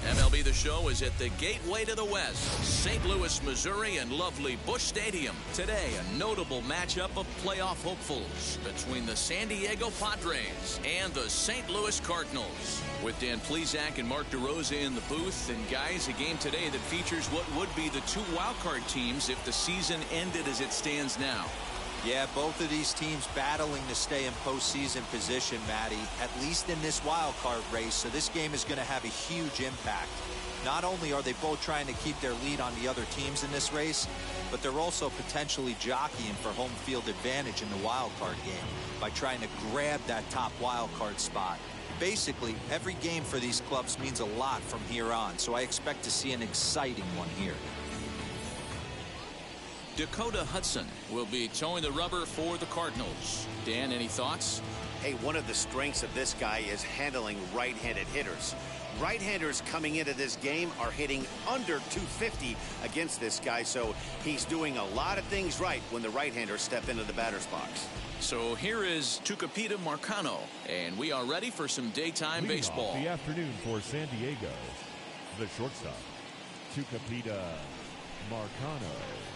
MLB The Show is at the gateway to the West, St. Louis, Missouri, and lovely Busch Stadium. Today, a notable matchup of playoff hopefuls between the San Diego Padres and the St. Louis Cardinals. With Dan Plesac and Mark DeRosa in the booth, and guys, a game today that features what would be the two wildcard teams if the season ended as it stands now. Yeah, both of these teams battling to stay in postseason position, Matty, at least in this wild card race, so this game is going to have a huge impact. Not only are they both trying to keep their lead on the other teams in this race, but they're also potentially jockeying for home field advantage in the wild card game by trying to grab that top wild card spot. Basically, every game for these clubs means a lot from here on, so I expect to see an exciting one here. Dakota Hudson will be towing the rubber for the Cardinals. Dan, any thoughts? Hey, one of the strengths of this guy is handling right-handed hitters. Right-handers coming into this game are hitting under 250 against this guy, so he's doing a lot of things right when the right-handers step into the batter's box. So here is Tucupita Marcano, and we are ready for some daytime baseball. The afternoon for San Diego, the shortstop, Tucupita Marcano.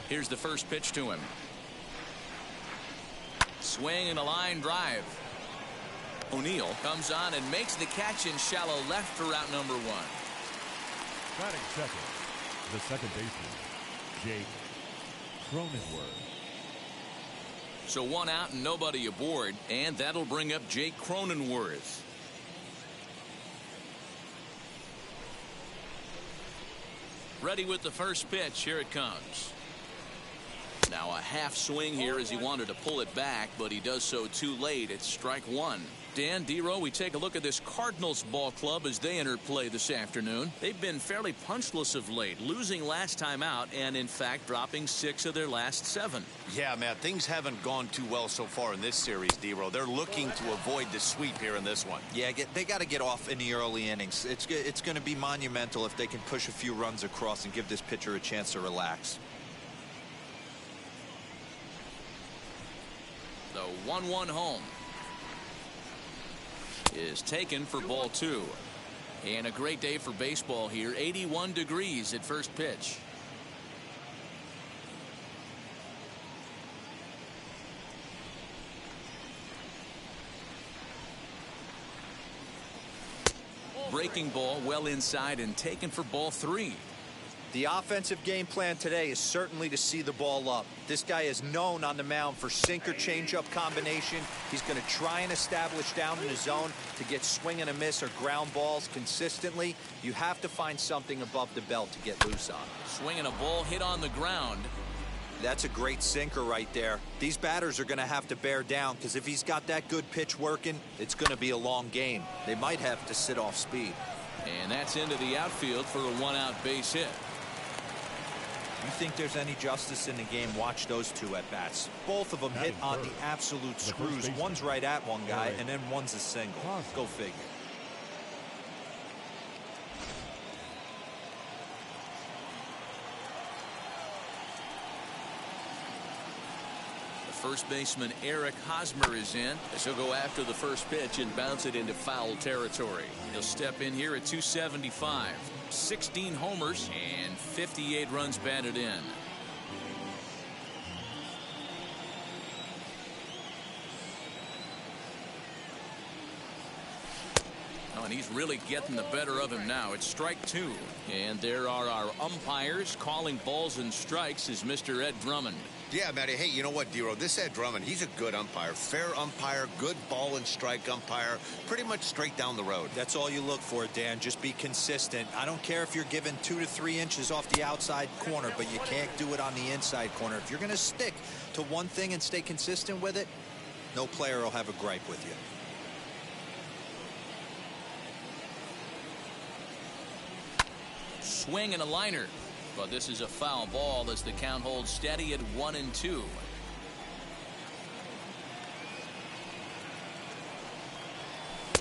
Here's the first pitch to him. Swing and a line drive. O'Neill comes on and makes the catch in shallow left for out number one. Batting second, the second baseman, Jake Cronenworth. So one out and nobody aboard, and that'll bring up Jake Cronenworth. Ready with the first pitch. Here it comes. Now a half swing here as he wanted to pull it back, but he does so too late. It's strike one. Dan, Dero, we take a look at this Cardinals ball club as they enter play this afternoon. They've been fairly punchless of late, losing last time out and, in fact, dropping 6 of their last 7. Yeah, Matt, things haven't gone too well so far in this series, Dero. They're looking to avoid the sweep here in this one. Yeah, they got to get off in the early innings. It's going to be monumental if they can push a few runs across and give this pitcher a chance to relax. The 1-1 home is taken for ball 2. And a great day for baseball here. 81 degrees at first pitch. Breaking ball well inside and taken for ball 3. The offensive game plan today is certainly to see the ball up. This guy is known on the mound for sinker changeup combination. He's going to try and establish down in the zone to get swing and a miss or ground balls consistently. You have to find something above the belt to get loose on. Swinging a ball hit on the ground. That's a great sinker right there. These batters are going to have to bear down because if he's got that good pitch working, it's going to be a long game. They might have to sit off speed. And that's into the outfield for a 1-out base hit. You think there's any justice in the game, watch those two at-bats. Both of them hit on the absolute screws. One's right at one guy, and then one's a single. Go figure. First baseman Eric Hosmer is in as he'll go after the first pitch and bounce it into foul territory. He'll step in here at 275. 16 homers and 58 runs batted in. Oh, and he's really getting the better of him now. It's strike 2. And there are our umpires calling balls and strikes as Mr. Ed Drummond. Yeah, Matty. Hey, you know what, Dero? This Ed Drummond, he's a good umpire. Fair umpire, good ball and strike umpire. Pretty much straight down the road. That's all you look for, Dan. Just be consistent. I don't care if you're given 2 to 3 inches off the outside corner, but you can't do it on the inside corner. If you're going to stick to one thing and stay consistent with it, no player will have a gripe with you. Swing and a liner. But this is a foul ball as the count holds steady at 1-2.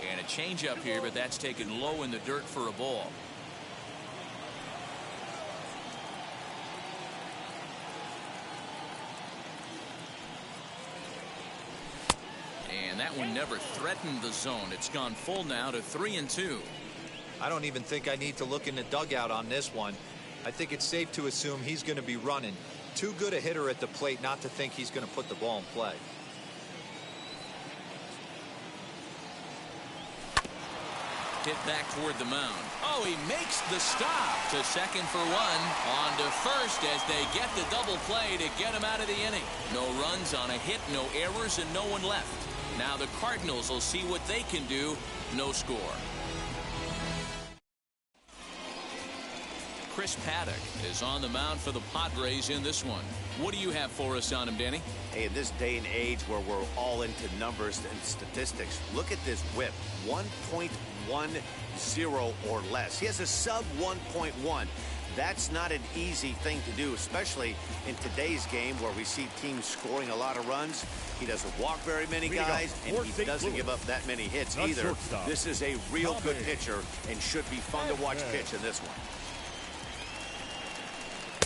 And a changeup here, but that's taken low in the dirt for a ball. And that one never threatened the zone. It's gone full now to 3-2. I don't even think I need to look in the dugout on this one. I think it's safe to assume he's going to be running. Too good a hitter at the plate not to think he's going to put the ball in play. Hit back toward the mound. Oh, he makes the stop to second for one. On to first as they get the double play to get him out of the inning. No runs on a hit, no errors, and no one left. Now the Cardinals will see what they can do. No score. Chris Paddock is on the mound for the Padres in this one. What do you have for us on him, Danny? Hey, in this day and age where we're all into numbers and statistics, look at this whip. 1.10 or less. He has a sub 1.1. That's not an easy thing to do, especially in today's game where we see teams scoring a lot of runs. He doesn't walk very many guys, and he doesn't give up that many hits either. This is a real good pitcher and should be fun to watch pitch in this one.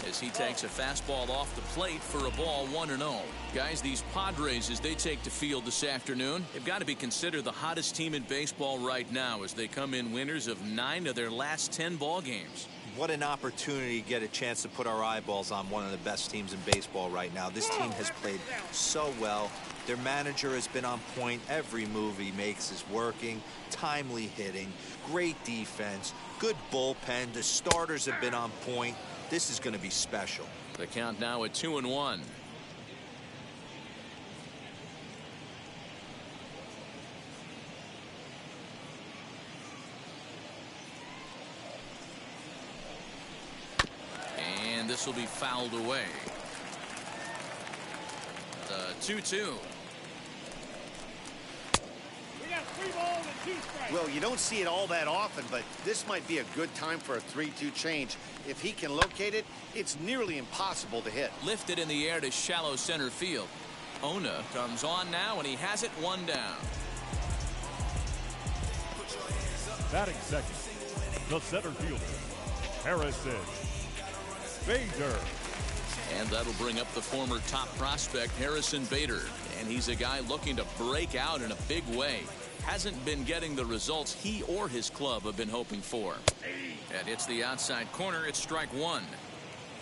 As he takes a fastball off the plate for a ball 1-0. Guys, these Padres, as they take the field this afternoon, they've got to be considered the hottest team in baseball right now as they come in winners of 9 of their last 10 ball games. What an opportunity to get a chance to put our eyeballs on one of the best teams in baseball right now. This team has played so well. Their manager has been on point. Every move he makes is working. Timely hitting, great defense, good bullpen. The starters have been on point. This is going to be special. The count now at 2-1. And this will be fouled away. 2-2. Well, you don't see it all that often, but this might be a good time for a 3-2 change. If he can locate it, it's nearly impossible to hit. Lifted in the air to shallow center field. Ona comes on now, and he has it one down. Batting second, the center fielder, Harrison Bader. And that'll bring up the former top prospect, Harrison Bader. And he's a guy looking to break out in a big way. Hasn't been getting the results he or his club have been hoping for. And it's the outside corner. It's strike one.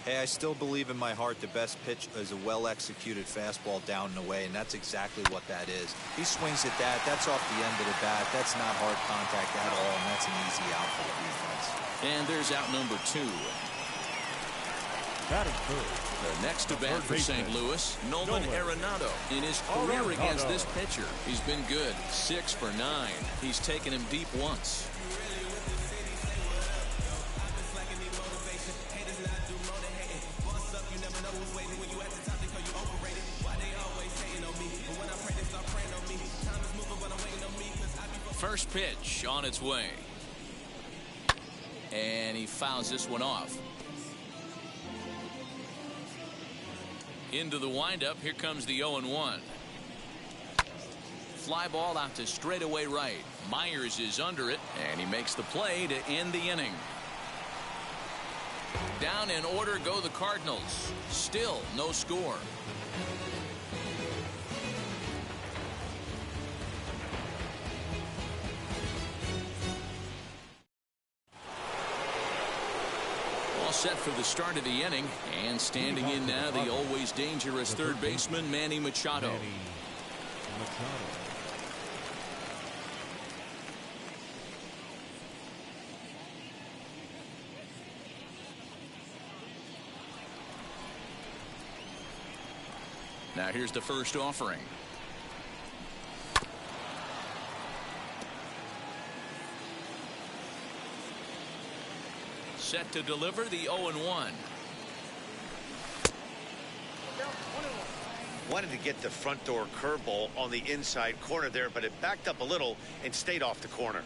Hey, I still believe in my heart the best pitch is a well-executed fastball down and away, and that's exactly what that is. He swings at that. That's off the end of the bat. That's not hard contact at all, and that's an easy out for the defense. And there's out number 2. Batting third. The next to bat for St. Louis, Nolan Arenado. In his career against this pitcher, he's been good. 6 for 9. He's taken him deep once. First pitch on its way. And he fouls this one off. Into the windup. Here comes the 0-1. Fly ball out to straightaway right. Myers is under it, and he makes the play to end the inning. Down in order go the Cardinals. Still no score. Set for the start of the inning, and standing in now the always dangerous third baseman Manny Machado. Now here's the first offering. Set to deliver the 0-1. Wanted to get the front door curveball on the inside corner there, but it backed up a little and stayed off the corner.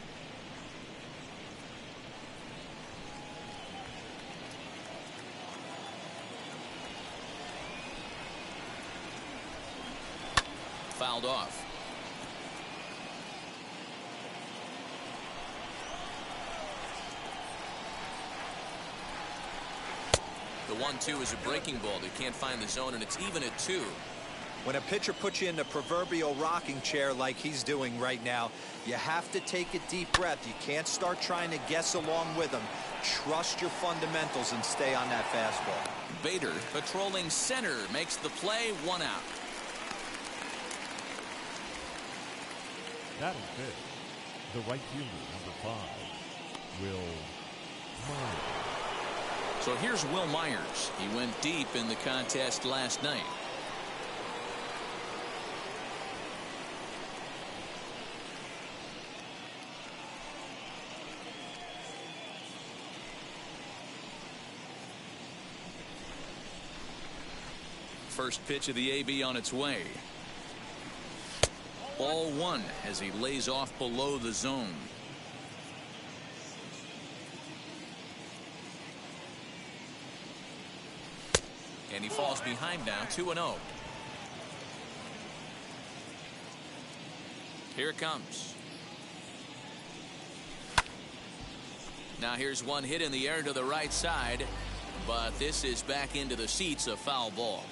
Fouled off. The 1-2 is a breaking ball. They can't find the zone, and it's even at 2. When a pitcher puts you in the proverbial rocking chair like he's doing right now, you have to take a deep breath. You can't start trying to guess along with him. Trust your fundamentals and stay on that fastball. Bader, patrolling center, makes the play. 1 out. That is big. The right fielder, number 5, Will Myers. So here's Will Myers. He went deep in the contest last night. First pitch of the AB on its way. Ball 1 as he lays off below the zone. And he falls behind now, 2-0. Here it comes. Now here's one hit in the air to the right side, but this is back into the seats, a foul ball.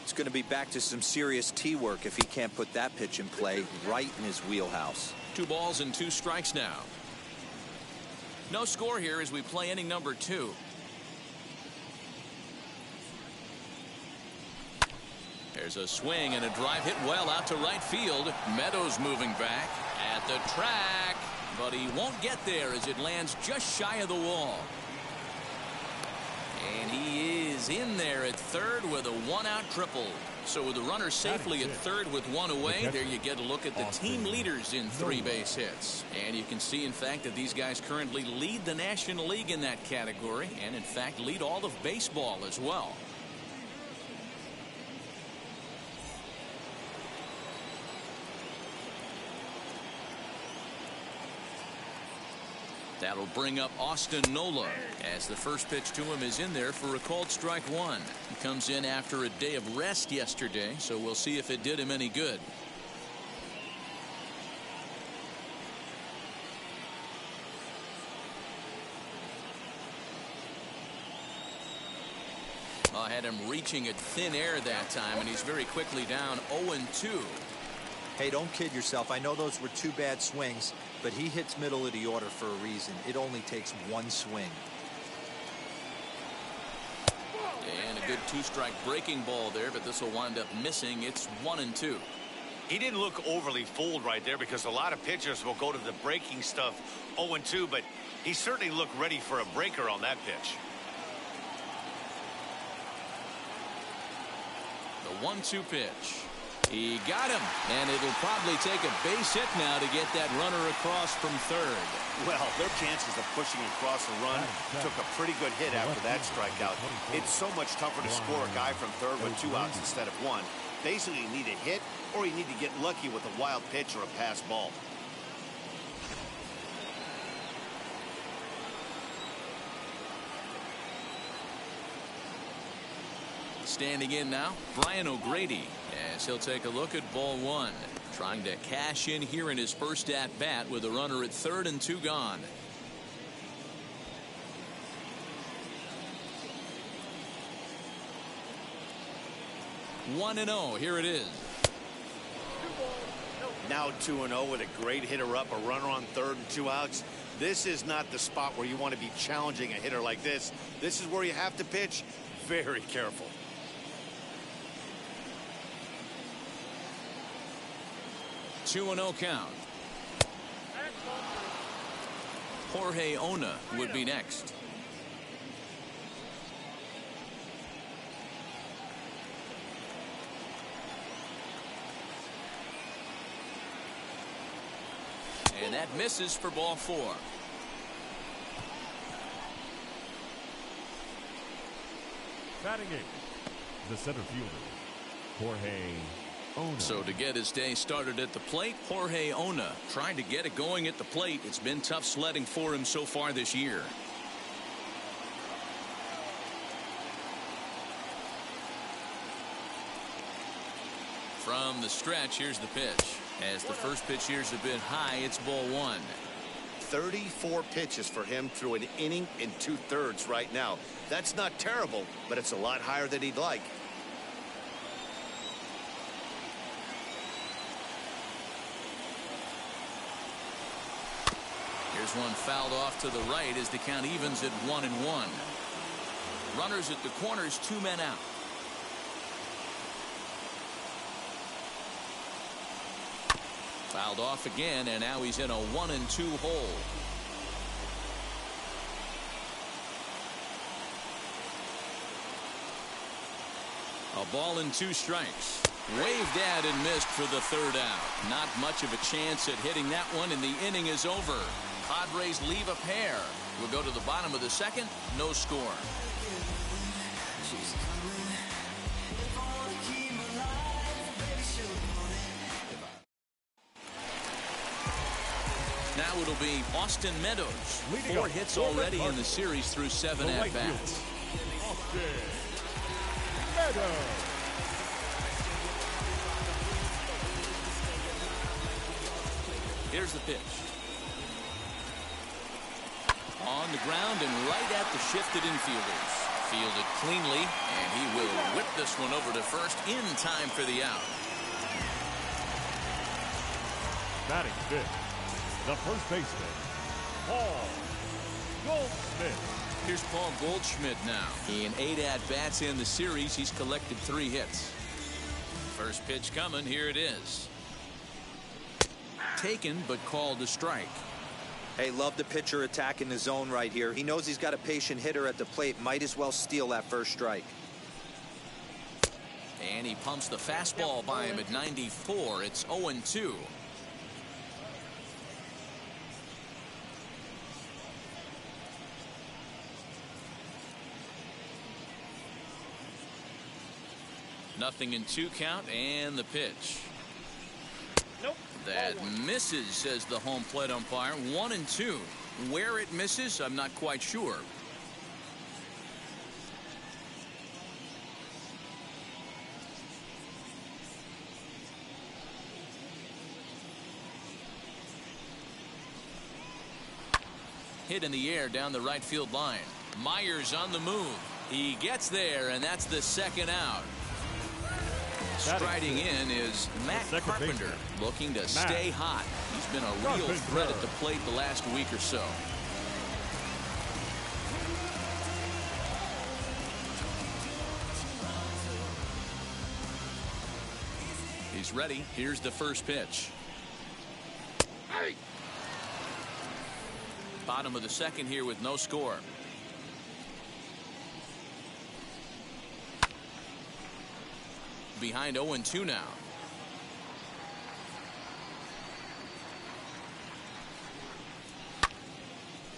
It's going to be back to some serious tee work if he can't put that pitch in play right in his wheelhouse. 2 balls and 2 strikes now. No score here as we play inning number 2. There's a swing and a drive hit well out to right field. Meadows moving back at the track, but he won't get there as it lands just shy of the wall. And he is in there at third with a 1-out triple. So with the runner safely at third with 1 away, there you get a look at the team leaders in 3 base hits. And you can see, in fact, that these guys currently lead the National League in that category, and in fact lead all of baseball as well. That'll bring up Austin Nola as the first pitch to him is in there for a called strike 1. He comes in after a day of rest yesterday, so we'll see if it did him any good. I had him reaching at thin air that time, and he's very quickly down 0-2. Hey, don't kid yourself. I know those were 2 bad swings, but he hits middle of the order for a reason. It only takes 1 swing. And a good 2-strike breaking ball there, but this will wind up missing. It's 1-2. He didn't look overly fooled right there because a lot of pitchers will go to the breaking stuff 0-2, but he certainly looked ready for a breaker on that pitch. The 1-2 pitch. He got him, and it'll probably take a base hit now to get that runner across from third. Well, their chances of pushing across a run took a pretty good hit after that strikeout. It's so much tougher to score a guy from third with 2 outs instead of 1. Basically, you need a hit, or you need to get lucky with a wild pitch or a pass ball. Standing in now, Brian O'Grady, as he'll take a look at ball 1. Trying to cash in here in his first at-bat with a runner at third and 2 gone. One and 0. Here it is. Now 2-0 with a great hitter up, a runner on third and 2 outs. This is not the spot where you want to be challenging a hitter like this. This is where you have to pitch very careful. 2-0 count. Jorge Ona would be next. And that misses for ball 4. Batting 8, the center fielder, Jorge Ona. So to get his day started at the plate, Jorge Ona trying to get it going at the plate. It's been tough sledding for him so far this year. From the stretch, here's the pitch. As the first pitch here is a bit high, it's ball 1. 34 pitches for him through an inning and 2/3 right now. That's not terrible, but it's a lot higher than he'd like. Here's one fouled off to the right as the count evens at 1-1. Runners at the corners, 2 men out. Fouled off again, and now he's in a 1-2 hole. A ball and 2 strikes. Waved at and missed for the 3rd out. Not much of a chance at hitting that one, and the inning is over. Padres leave a pair. We'll go to the bottom of the 2nd. No score. Now it'll be Austin Meadows. 4 hits already in the series through 7 at-bats. Austin Meadows. Here's the pitch. On the ground and right at the shifted infielders. Fielded cleanly, and he will whip this one over to first in time for the out. Batting 5th, the first baseman, Paul Goldschmidt. Here's Paul Goldschmidt now. In 8 at-bats in the series, he's collected 3 hits. First pitch coming. Here it is. Taken, but called a strike. Hey, love the pitcher attacking the zone right here. He knows he's got a patient hitter at the plate. Might as well steal that first strike. And he pumps the fastball by him at 94. It's 0-2. Nothing in 2 count, and the pitch. Nope. That misses, says the home plate umpire. 1-2. Where it misses, I'm not quite sure. Hit in the air down the right field line. Myers on the move. He gets there, and that's the 2nd out. Striding in is Matt Carpenter, looking to stay hot. He's been a real threat at the plate the last week or so. He's ready. Here's the first pitch. Bottom of the 2nd here with no score. Behind 0-2 now.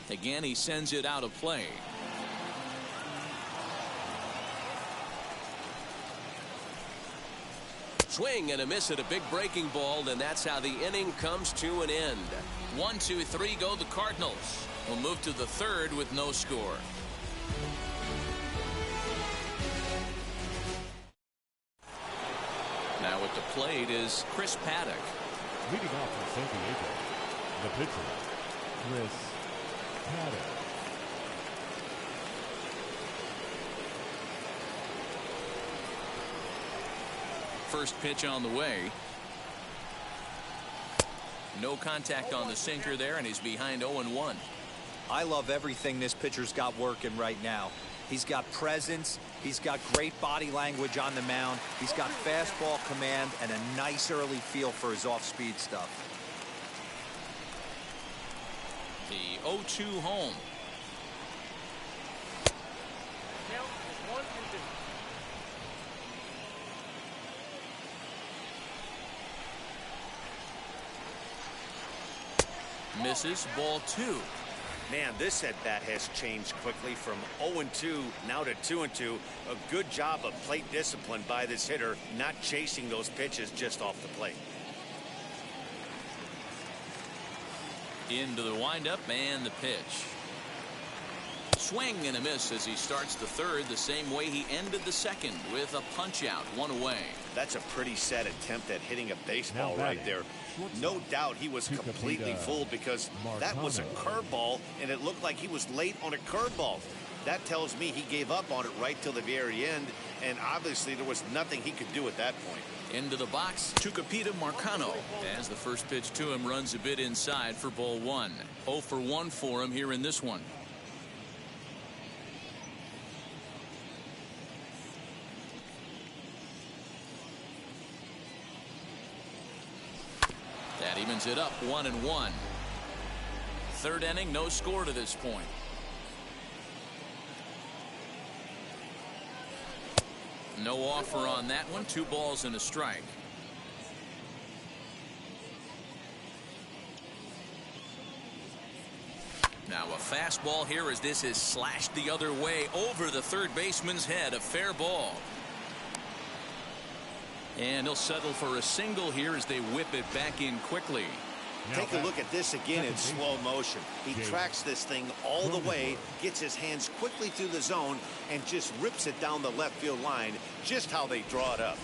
Again, he sends it out of play. Swing and a miss at a big breaking ball, and that's how the inning comes to an end. 1, 2, 3 go the Cardinals. We'll move to the 3rd with no score. Now at the plate is Chris Paddock. Leading off for San Diego, the pitcher, Chris Paddock. First pitch on the way. No contact on the sinker there, and he's behind 0-1. I love everything this pitcher's got working right now. He's got presence. He's got great body language on the mound. He's got fastball command and a nice early feel for his off-speed stuff. The 0-2 home. Misses, ball 2. Man, this at-bat has changed quickly from 0-2 now to 2-2. A good job of plate discipline by this hitter, not chasing those pitches just off the plate. Into the windup and the pitch. Swing and a miss as he starts the third the same way he ended the second, with a punch out, 1 away. That's a pretty sad attempt at hitting a baseball right there. No doubt he was completely fooled because that was a curveball and it looked like he was late on a curveball. That tells me he gave up on it right till the very end, and obviously there was nothing he could do at that point. Into the box, Tucupita Marcano, as the first pitch to him runs a bit inside for ball 1. 0 for 1 for him here in this one. That evens it up, 1-1. Third inning, no score to this point. No offer on that one. 2 balls and a strike. Now a fastball here as this is slashed the other way over the third baseman's head. A fair ball. And he'll settle for a single here as they whip it back in quickly. Take a look at this again in slow motion. He tracks this thing all the way, gets his hands quickly through the zone, and just rips it down the left field line, just how they draw it up.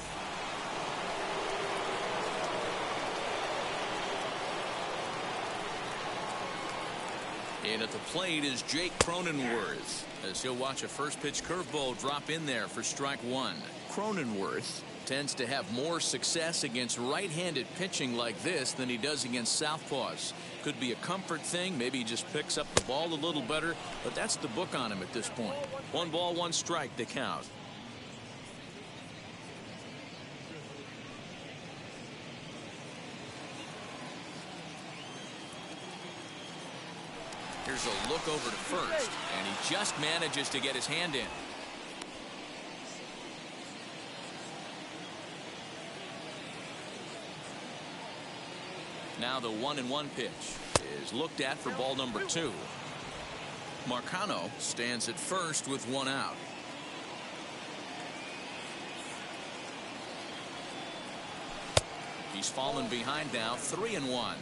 And at the plate is Jake Cronenworth, as he'll watch a first pitch curveball drop in there for strike 1. Cronenworth tends to have more success against right-handed pitching like this than he does against southpaws. Could be a comfort thing. Maybe he just picks up the ball a little better, but that's the book on him at this point. 1 ball, 1 strike, the count. Here's a look over to first, and he just manages to get his hand in. Now the 1-1 pitch is looked at for ball number 2. Marcano stands at first with 1 out. He's fallen behind now, 3-1.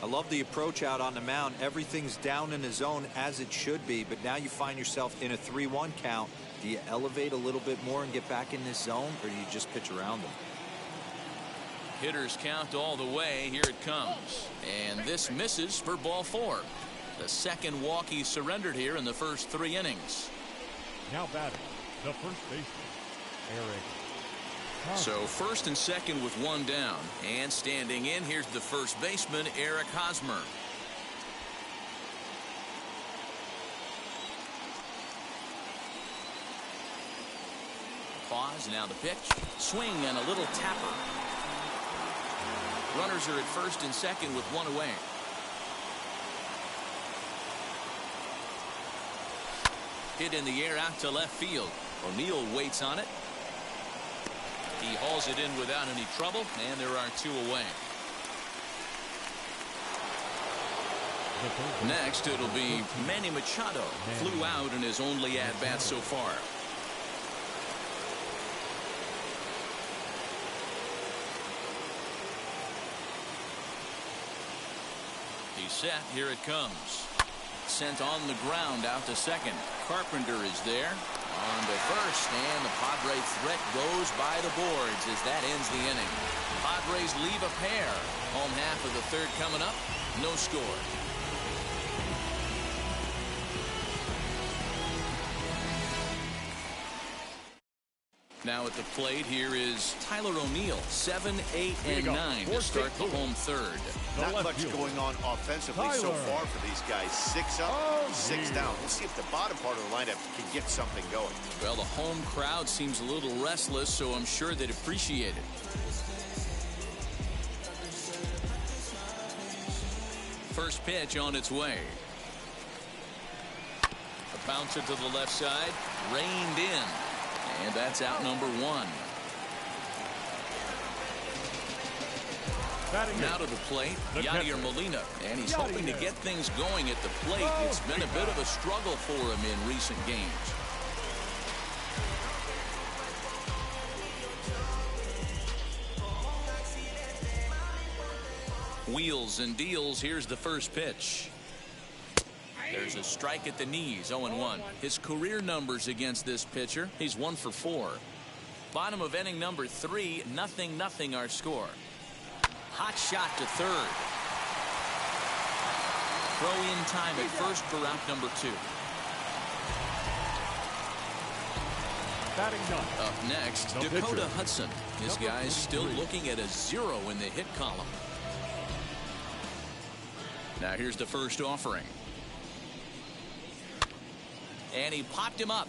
I love the approach out on the mound. Everything's down in the zone as it should be, but now you find yourself in a 3-1 count. Do you elevate a little bit more and get back in this zone, or do you just pitch around them? Hitters count all the way. Here it comes. And this misses for ball 4. The second walk he surrendered here in the first 3 innings. Now batting, the first baseman, Eric. So first and second with 1 down. And standing in, here's the first baseman, Eric Hosmer. Pause, now the pitch. Swing and a little tapper. Runners are at first and second with 1 away. Hit in the air out to left field. O'Neill waits on it. He hauls it in without any trouble, and there are 2 away. Next, it'll be Manny Machado. Flew out in his only at-bat so far. He's set. Here it comes. Sent on the ground out to second. Carpenter is there. On to first, and the Padres threat goes by the boards as that ends the inning. Padres leave a pair. Home half of the third coming up. No score. Now at the plate, here is Tyler O'Neill, 7, 8, and 9 to start the home third. Not much going on offensively so far for these guys. 6 up, 6 down. We'll see if the bottom part of the lineup can get something going. Well, the home crowd seems a little restless, so I'm sure they'd appreciate it. First pitch on its way. A bouncer to the left side, reined in. And that's out number 1. Now to the plate, Yadier Molina, and he's hoping to get things going at the plate. It's been a bit of a struggle for him in recent games. Wheels and deals. Here's the first pitch. There's a strike at the knees, 0-1. His career numbers against this pitcher, he's 1 for 4. Bottom of inning number 3, 0-0 our score. Hot shot to third. Throw in time at first for out number 2. Up next, Dakota Hudson. This guy's still looking at a 0 in the hit column. Now here's the first offering. And he popped him up.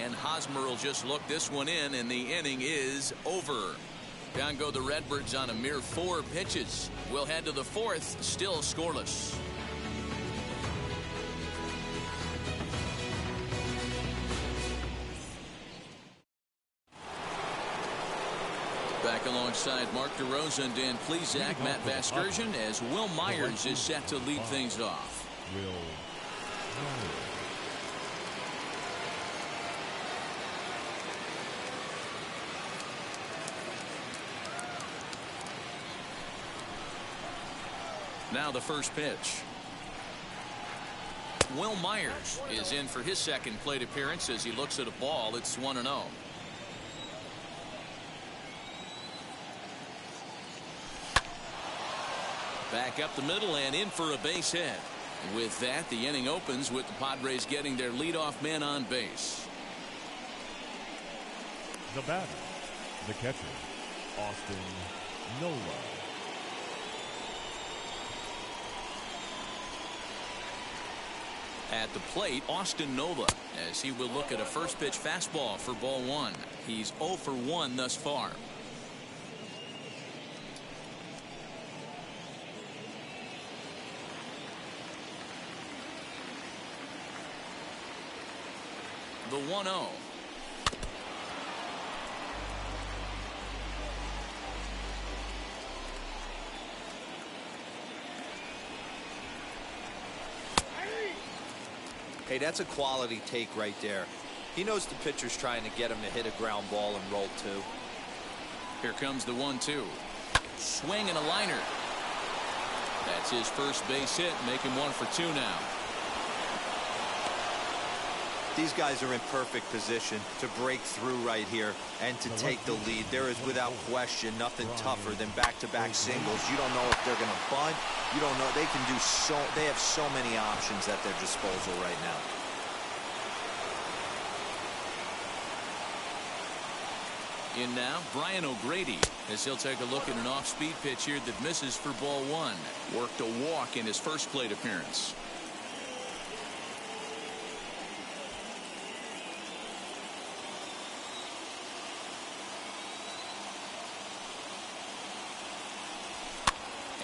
And Hosmer will just look this one in, and the inning is over. Down go the Redbirds on a mere 4 pitches. We'll head to the 4th, still scoreless. Back alongside Mark DeRosa, Dan Plesac, Matt Vasgersian, as Will Myers is set to lead things off. Now the first pitch. Will Myers is in for his second plate appearance as he looks at a ball. It's 1-0. Back up the middle and in for a base hit. With that, the inning opens with the Padres getting their leadoff man on base. The batter, the catcher, Austin Nola. At the plate, Austin Nola, as he will look at a first pitch fastball for ball 1. He's 0 for 1 thus far. The 1-0. Hey, that's a quality take right there. He knows the pitcher's trying to get him to hit a ground ball and roll 2. Here comes the 1-2. Swing and a liner. That's his first base hit, making 1 for 2 now. These guys are in perfect position to break through right here and to take the lead. There is without question nothing tougher than back-to-back singles. You don't know if they're going to bunt. You don't know. They can do so. They have so many options at their disposal right now. In now, Brian O'Grady, as he'll take a look at an off-speed pitch here that misses for ball 1. Worked a walk in his first plate appearance.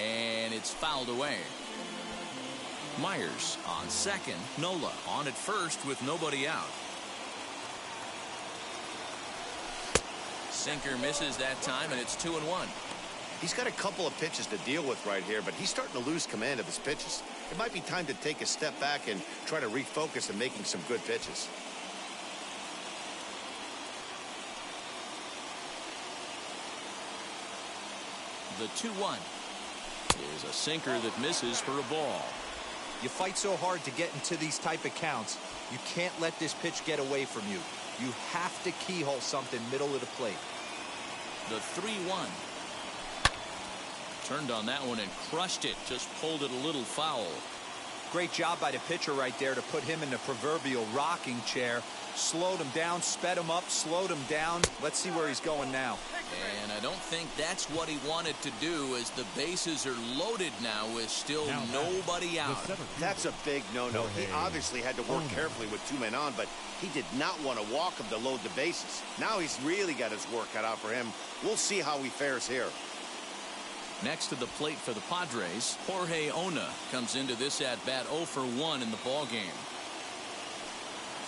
And it's fouled away. Myers on second. Nola on at first with nobody out. Sinker misses that time, and it's 2-1. He's got a couple of pitches to deal with right here, but he's starting to lose command of his pitches. It might be time to take a step back and try to refocus on making some good pitches. The 2-1 is a sinker that misses for a ball. You fight so hard to get into these type of counts. You can't let this pitch get away from you. You have to keyhole something middle of the plate. The 3-1. Turned on that one and crushed it. Just pulled it a little foul. Great job by the pitcher right there to put him in the proverbial rocking chair. Slowed him down, sped him up, slowed him down. Let's see where he's going now. And I don't think that's what he wanted to do, as the bases are loaded now with still nobody out. That's a big no-no. He obviously had to work carefully with 2 men on, but he did not want to walk him to load the bases. Now he's really got his work cut out for him. We'll see how he fares here. Next to the plate for the Padres, Jorge Ona comes into this at-bat 0 for 1 in the ballgame.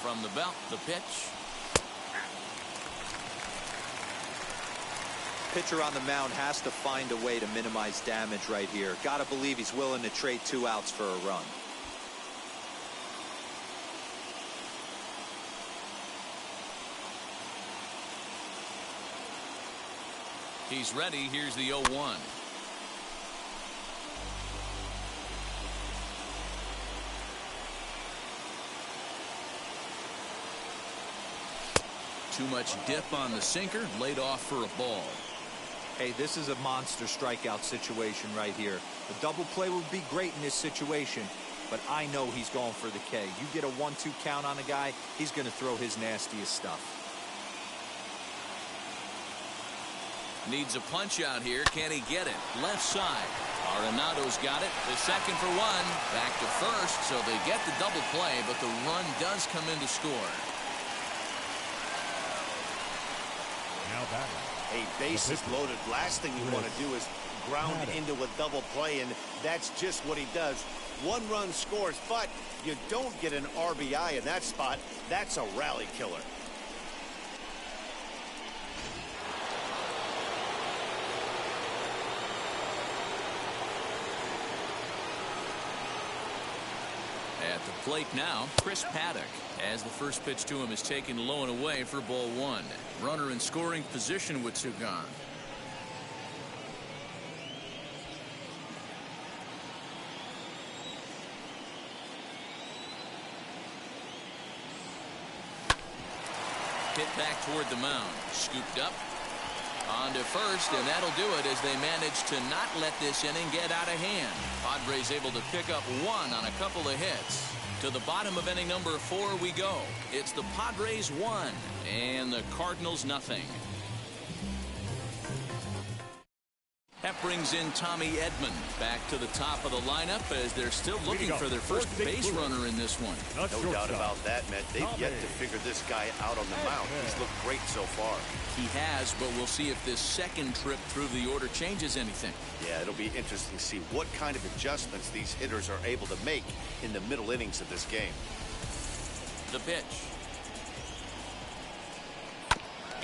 From the belt, the pitch. pitcher on the mound has to find a way to minimize damage right here. Gotta believe he's willing to trade 2 outs for a run. He's ready. Here's the 0-1. Too much dip on the sinker, laid off for a ball. Hey, this is a monster strikeout situation right here. A double play would be great in this situation, but I know he's going for the K. You get a 1-2 count on a guy, he's going to throw his nastiest stuff. Needs a punch out here. Can he get it? Left side. Arenado's got it. The second for 1. Back to first, so they get the double play, but the run does come in to score. Now batting. A bases loaded. Last thing you want to do is ground into a double play, and that's just what he does. 1 run scores, but you don't get an RBI in that spot. That's a rally killer. At the plate now, Chris Paddock, as the first pitch to him is taken low and away for ball 1. Runner in scoring position with 2 gone. Hit back toward the mound. Scooped up. On to first, and that'll do it as they manage to not let this inning get out of hand. Padres able to pick up 1 on a couple of hits. To the bottom of inning number 4 we go. It's the Padres 1 and the Cardinals nothing. That brings in Tommy Edman back to the top of the lineup as they're still looking for their first base runner in this one. No doubt about that, Matt. They've yet to figure this guy out on the mound. He's looked great so far. He has, but we'll see if this second trip through the order changes anything. Yeah, it'll be interesting to see what kind of adjustments these hitters are able to make in the middle innings of this game. The pitch.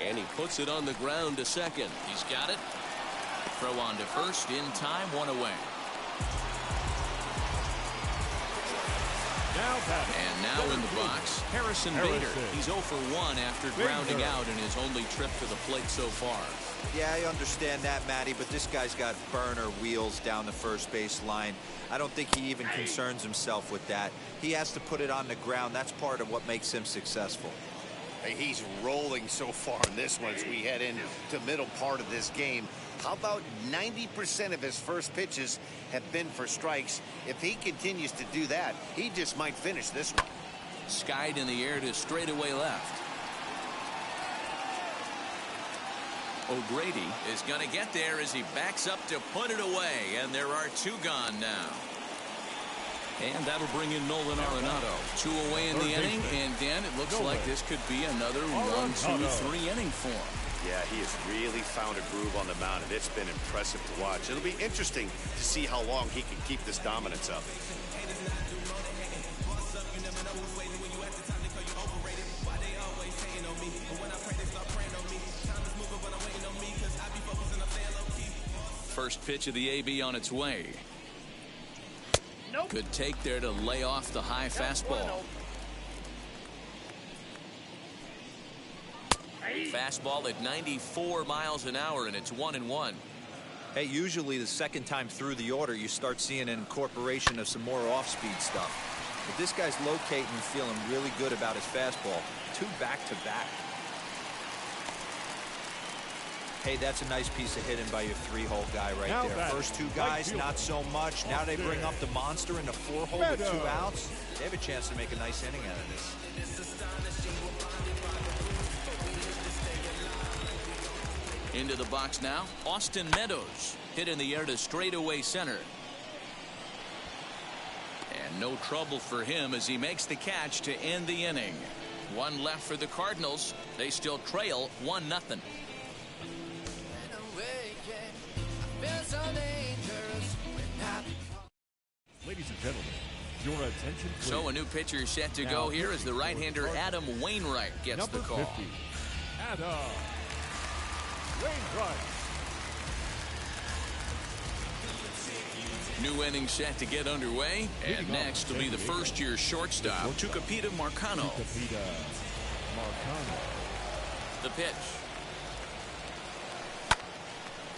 And he puts it on the ground to second. He's got it. Throw on to first in time, 1 away. And now in the box, Harrison Bader. He's 0 for 1 after grounding out in his only trip to the plate so far. Yeah, I understand that, Matty, but this guy's got burner wheels down the first base line. I don't think he even concerns himself with that. He has to put it on the ground. That's part of what makes him successful. He's rolling so far in this one as we head into the middle part of this game. How about 90% of his first pitches have been for strikes? If he continues to do that, he just might finish this one. Skied in the air to straightaway left. O'Grady is going to get there as he backs up to put it away, and there are 2 gone now. And that'll bring in Nolan Arenado. 2 away in the inning, and Dan, it looks like this could be another 1, 2, 3 inning form. Yeah, he has really found a groove on the mound, and it's been impressive to watch. It'll be interesting to see how long he can keep this dominance up. First pitch of the AB on its way. Good take there to lay off the high fastball. Fastball at 94 miles an hour, and it's 1-1. Hey, usually the second time through the order, you start seeing an incorporation of some more off-speed stuff. But this guy's locating and feeling really good about his fastball. 2 back-to-back. Hey, that's a nice piece of hitting by your 3-hole guy right there. First 2 guys, not so much. Now they bring up the monster in the 4-hole with 2 outs. They have a chance to make a nice inning out of this. Into the box now, Austin Meadows. Hit in the air to straightaway center. And no trouble for him as he makes the catch to end the inning. 1 left for the Cardinals. They still trail 1-0. Ladies and gentlemen, your attention please. So a new pitcher set to go here as the right-hander Adam Wainwright gets the call. Number 50, Adam Wainwright. New inning set to get underway. And next will be the first-year shortstop, Tucupita Marcano. The pitch.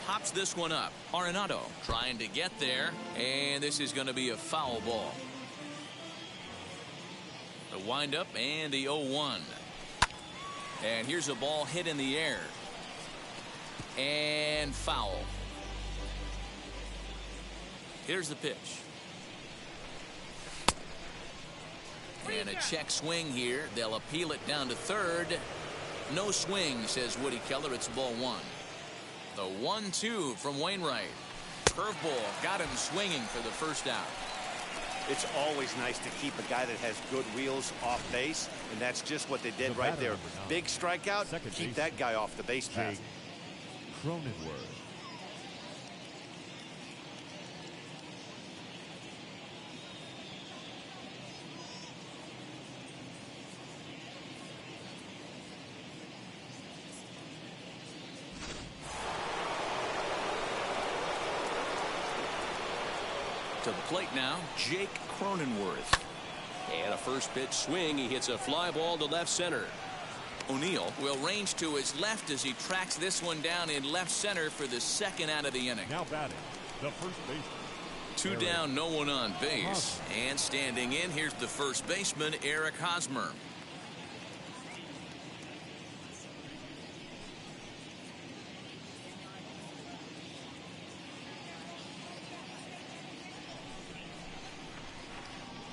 Pops this one up. Arenado trying to get there. And this is going to be a foul ball. The windup and the 0-1. And here's a ball hit in the air. And foul. Here's the pitch. And a check swing here. They'll appeal it down to third. No swing, says Woody Keller. It's ball one. The 1-2 from Wainwright. Curveball got him swinging for the first out. It's always nice to keep a guy that has good wheels off base, and that's just what they did right there. Big strikeout, keep that guy off the base path. Cronenworth. To the plate now, Jake Cronenworth. And a first pitch swing. He hits a fly ball to left center. O'Neill will range to his left as he tracks this one down in left center for the second out of the inning. Now batting, the first baseman. Two down, no one on base. And standing in, here's the first baseman, Eric Hosmer.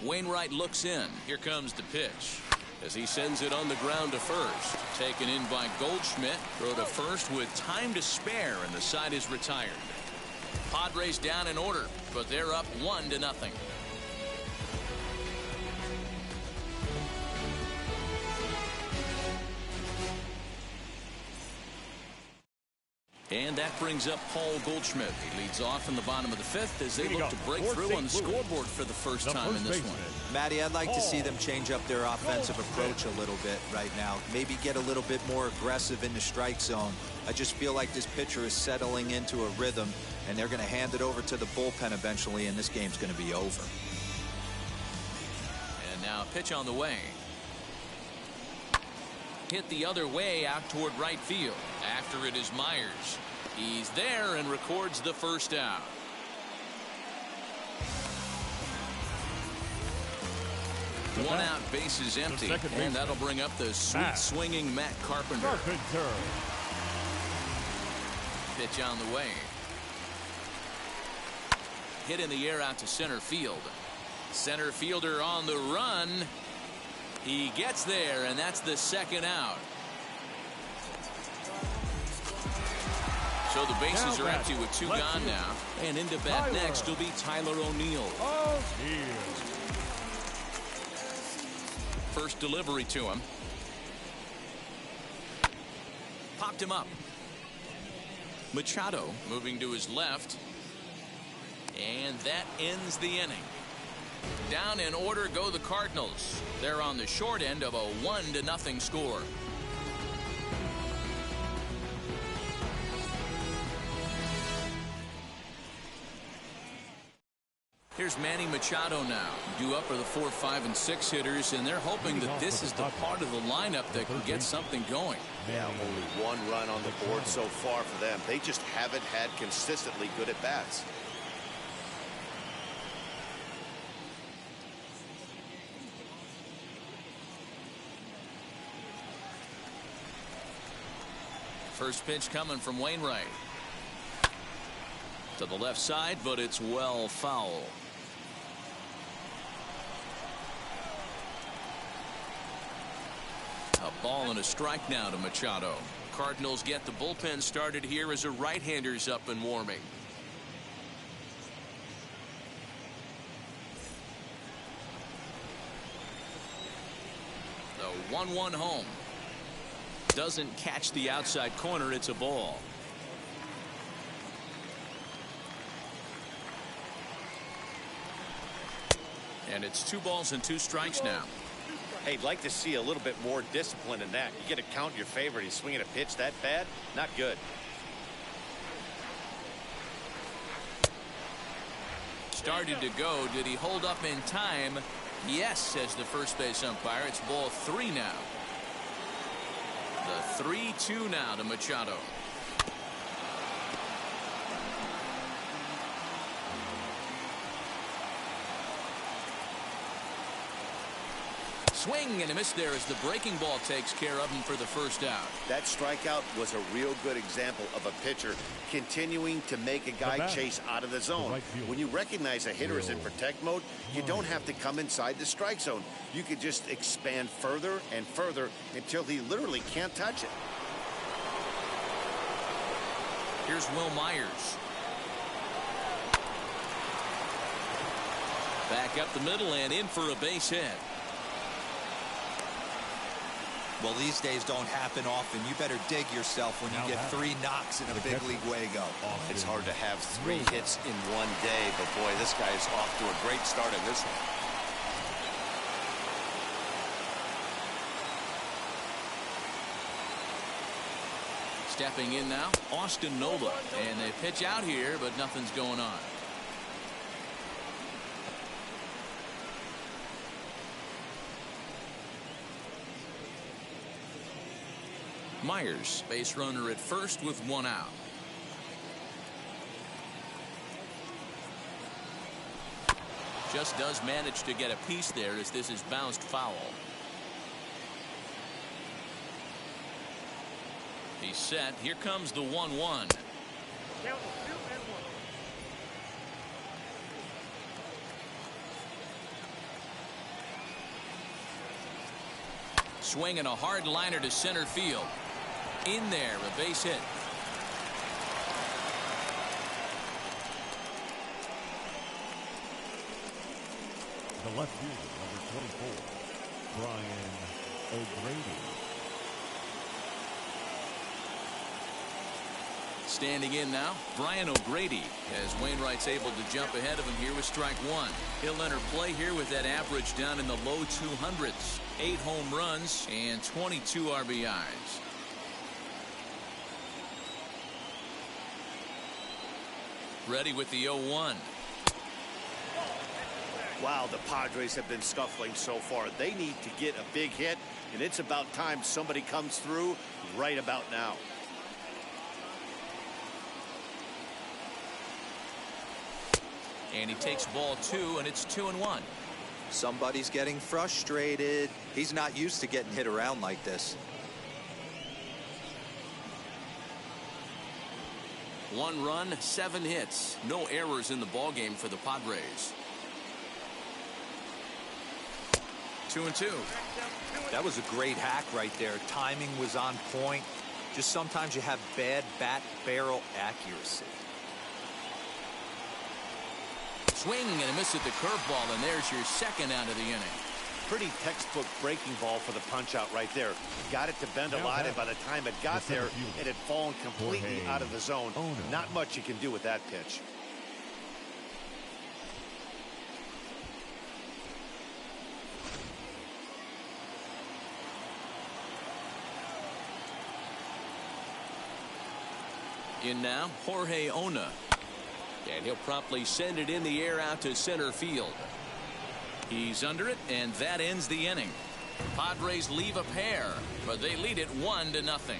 Wainwright looks in. Here comes the pitch as he sends it on the ground to first. Taken in by Goldschmidt. Throw to first with time to spare, and the side is retired. Padres down in order, but they're up 1-0. And that brings up Paul Goldschmidt. He leads off in the bottom of the fifth as they look to break through on the scoreboard for the first time in this one. Matty, I'd like to see them change up their offensive approach a little bit right now. Maybe get a little bit more aggressive in the strike zone. I just feel like this pitcher is settling into a rhythm, and they're going to hand it over to the bullpen eventually, and this game's going to be over. And now a pitch on the way. Hit the other way out toward right field. After it is Myers. He's there and records the first out. One out, base is empty, and that'll bring up the sweet swinging Matt Carpenter. Pitch on the way. Hit in the air out to center field. Center fielder on the run. He gets there, and that's the second out. So the bases are empty with two gone now. And into bat next will be Tyler O'Neill. First delivery to him. Popped him up. Machado moving to his left. And that ends the inning. Down in order go the Cardinals. They're on the short end of a 1-0 score. Here's Manny Machado now. Due up are the 4, 5, and 6 hitters, and they're hoping that this is the part of the lineup that can get something going. Yeah, only one run on the board so far for them. They just haven't had consistently good at bats. First pitch coming from Wainwright. To the left side, but it's well foul. A ball and a strike now to Machado. Cardinals get the bullpen started here as a right-hander's up and warming. The 1-1 home. Doesn't catch the outside corner. It's a ball. And it's 2 balls and 2 strikes now. Hey, I'd like to see a little bit more discipline in that. You get to count your favorite. He's swinging a pitch that bad. Not good. started to go. Did he hold up in time? Yes, says the first base umpire. It's ball 3 now. The 3-2 now to Machado. Swing and a miss there as the breaking ball takes care of him for the first out. That strikeout was a real good example of a pitcher continuing to make a guy chase out of the zone. When you recognize a hitter is in protect mode, you don't have to come inside the strike zone. You could just expand further and further until he literally can't touch it. Here's Will Myers. Back up the middle and in for a base hit. Well, these days don't happen often. You better dig yourself when you get 3 knocks in a big league Wago. It's hard to have 3 hits in one day, but boy, this guy is off to a great start in this one. Stepping in now, Austin Nola, and they pitch out here, but nothing's going on. Myers, base runner at first with 1 out. Just does manage to get a piece there as this is bounced foul. He's set. Here comes the 1-1. Swinging a hard liner to center field. In there, a base hit. The left fielder, number 24, Brian O'Grady. Standing in now, Brian O'Grady, as Wainwright's able to jump ahead of him here with strike 1. He'll enter play here with that average down in the low 200s. 8 home runs and 22 RBIs. Ready with the 0-1. Wow, the Padres have been scuffling so far. They need to get a big hit, and it's about time somebody comes through right about now. And he takes ball 2, and it's 2-1. Somebody's getting frustrated. He's not used to getting hit around like this. 1 run, 7 hits. No errors in the ballgame for the Padres. 2-2. That was a great hack right there. Timing was on point. Just sometimes you have bad bat barrel accuracy. Swing and a miss at the curveball, and there's your second out of the inning. Pretty textbook breaking ball for the punch out right there. Got it to bend a lot, and by the time it got there, it had fallen completely out of the zone. Not much you can do with that pitch. In now, Jorge Ona. And he'll promptly send it in the air out to center field. He's under it, and that ends the inning. Padres leave a pair, but they lead it 1-0.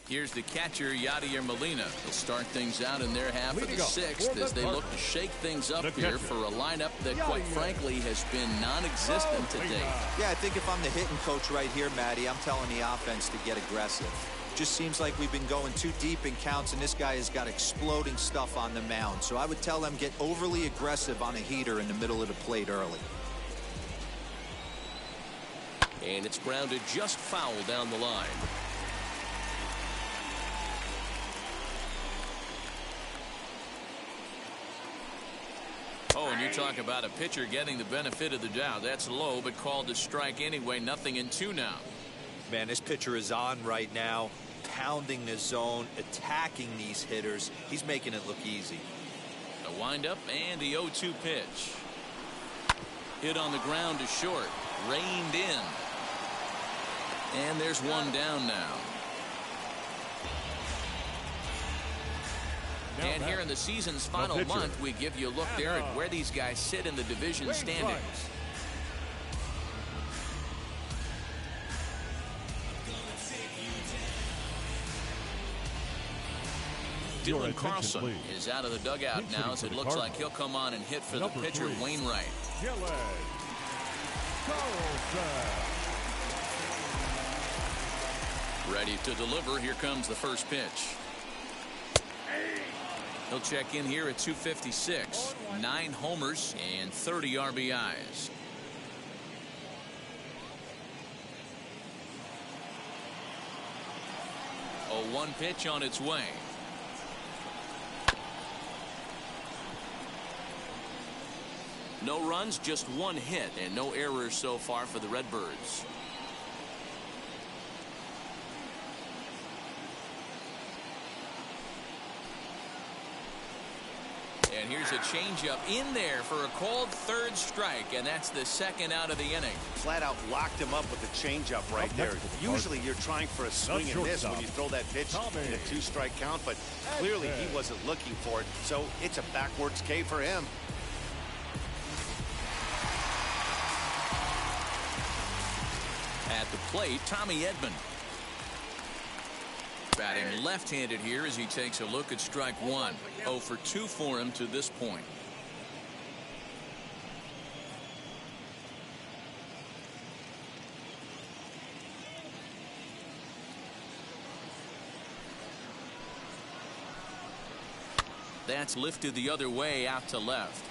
Here's the catcher, Yadier Molina. He'll start things out in their half of the 6th as they look to shake things up here for a lineup that, quite frankly, has been non-existent today. Yeah, I think if I'm the hitting coach right here, Matty, I'm telling the offense to get aggressive. Just seems like we've been going too deep in counts, and this guy has got exploding stuff on the mound. So I would tell them get overly aggressive on a heater in the middle of the plate early. And it's grounded just foul down the line. Oh, and you talk about a pitcher getting the benefit of the doubt. That's low, but called a strike anyway. 0-2 now. Man, this pitcher is on right now, pounding the zone, attacking these hitters. He's making it look easy. The windup and the 0-2 pitch. Hit on the ground to short. Reined in. And there's one down now. And here in the season's final month, we give you a look there at where these guys sit in the division standings. Dylan Carlson is out of the dugout now, as it looks like he'll come on and hit for the pitcher, Wainwright. Ready to deliver. Here comes the first pitch. He'll check in here at 256. 9 homers and 30 RBIs. A 1 pitch on its way. No runs, just 1 hit, and no errors so far for the Redbirds. And here's a changeup in there for a called 3rd strike, and that's the 2nd out of the inning. Flat out locked him up with a changeup right there. Usually you're trying for a swing and miss when you throw that pitch in a 2-strike count, but clearly he wasn't looking for it, so it's a backwards K for him. At the plate, Tommy Edman. Batting left-handed here as he takes a look at strike 1. 0 for 2 for him to this point. That's lifted the other way out to left.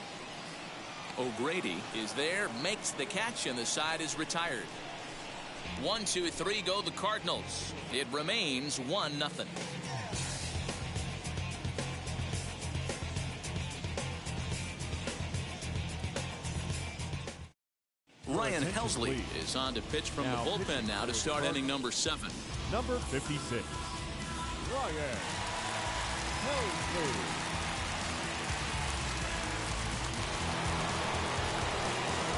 O'Grady is there, makes the catch, and the side is retired. 1, 2, 3 go the Cardinals. It remains 1-0. Ryan Helsley is on to pitch from the bullpen now to start inning number 7. Number 56, Ryan Helsley.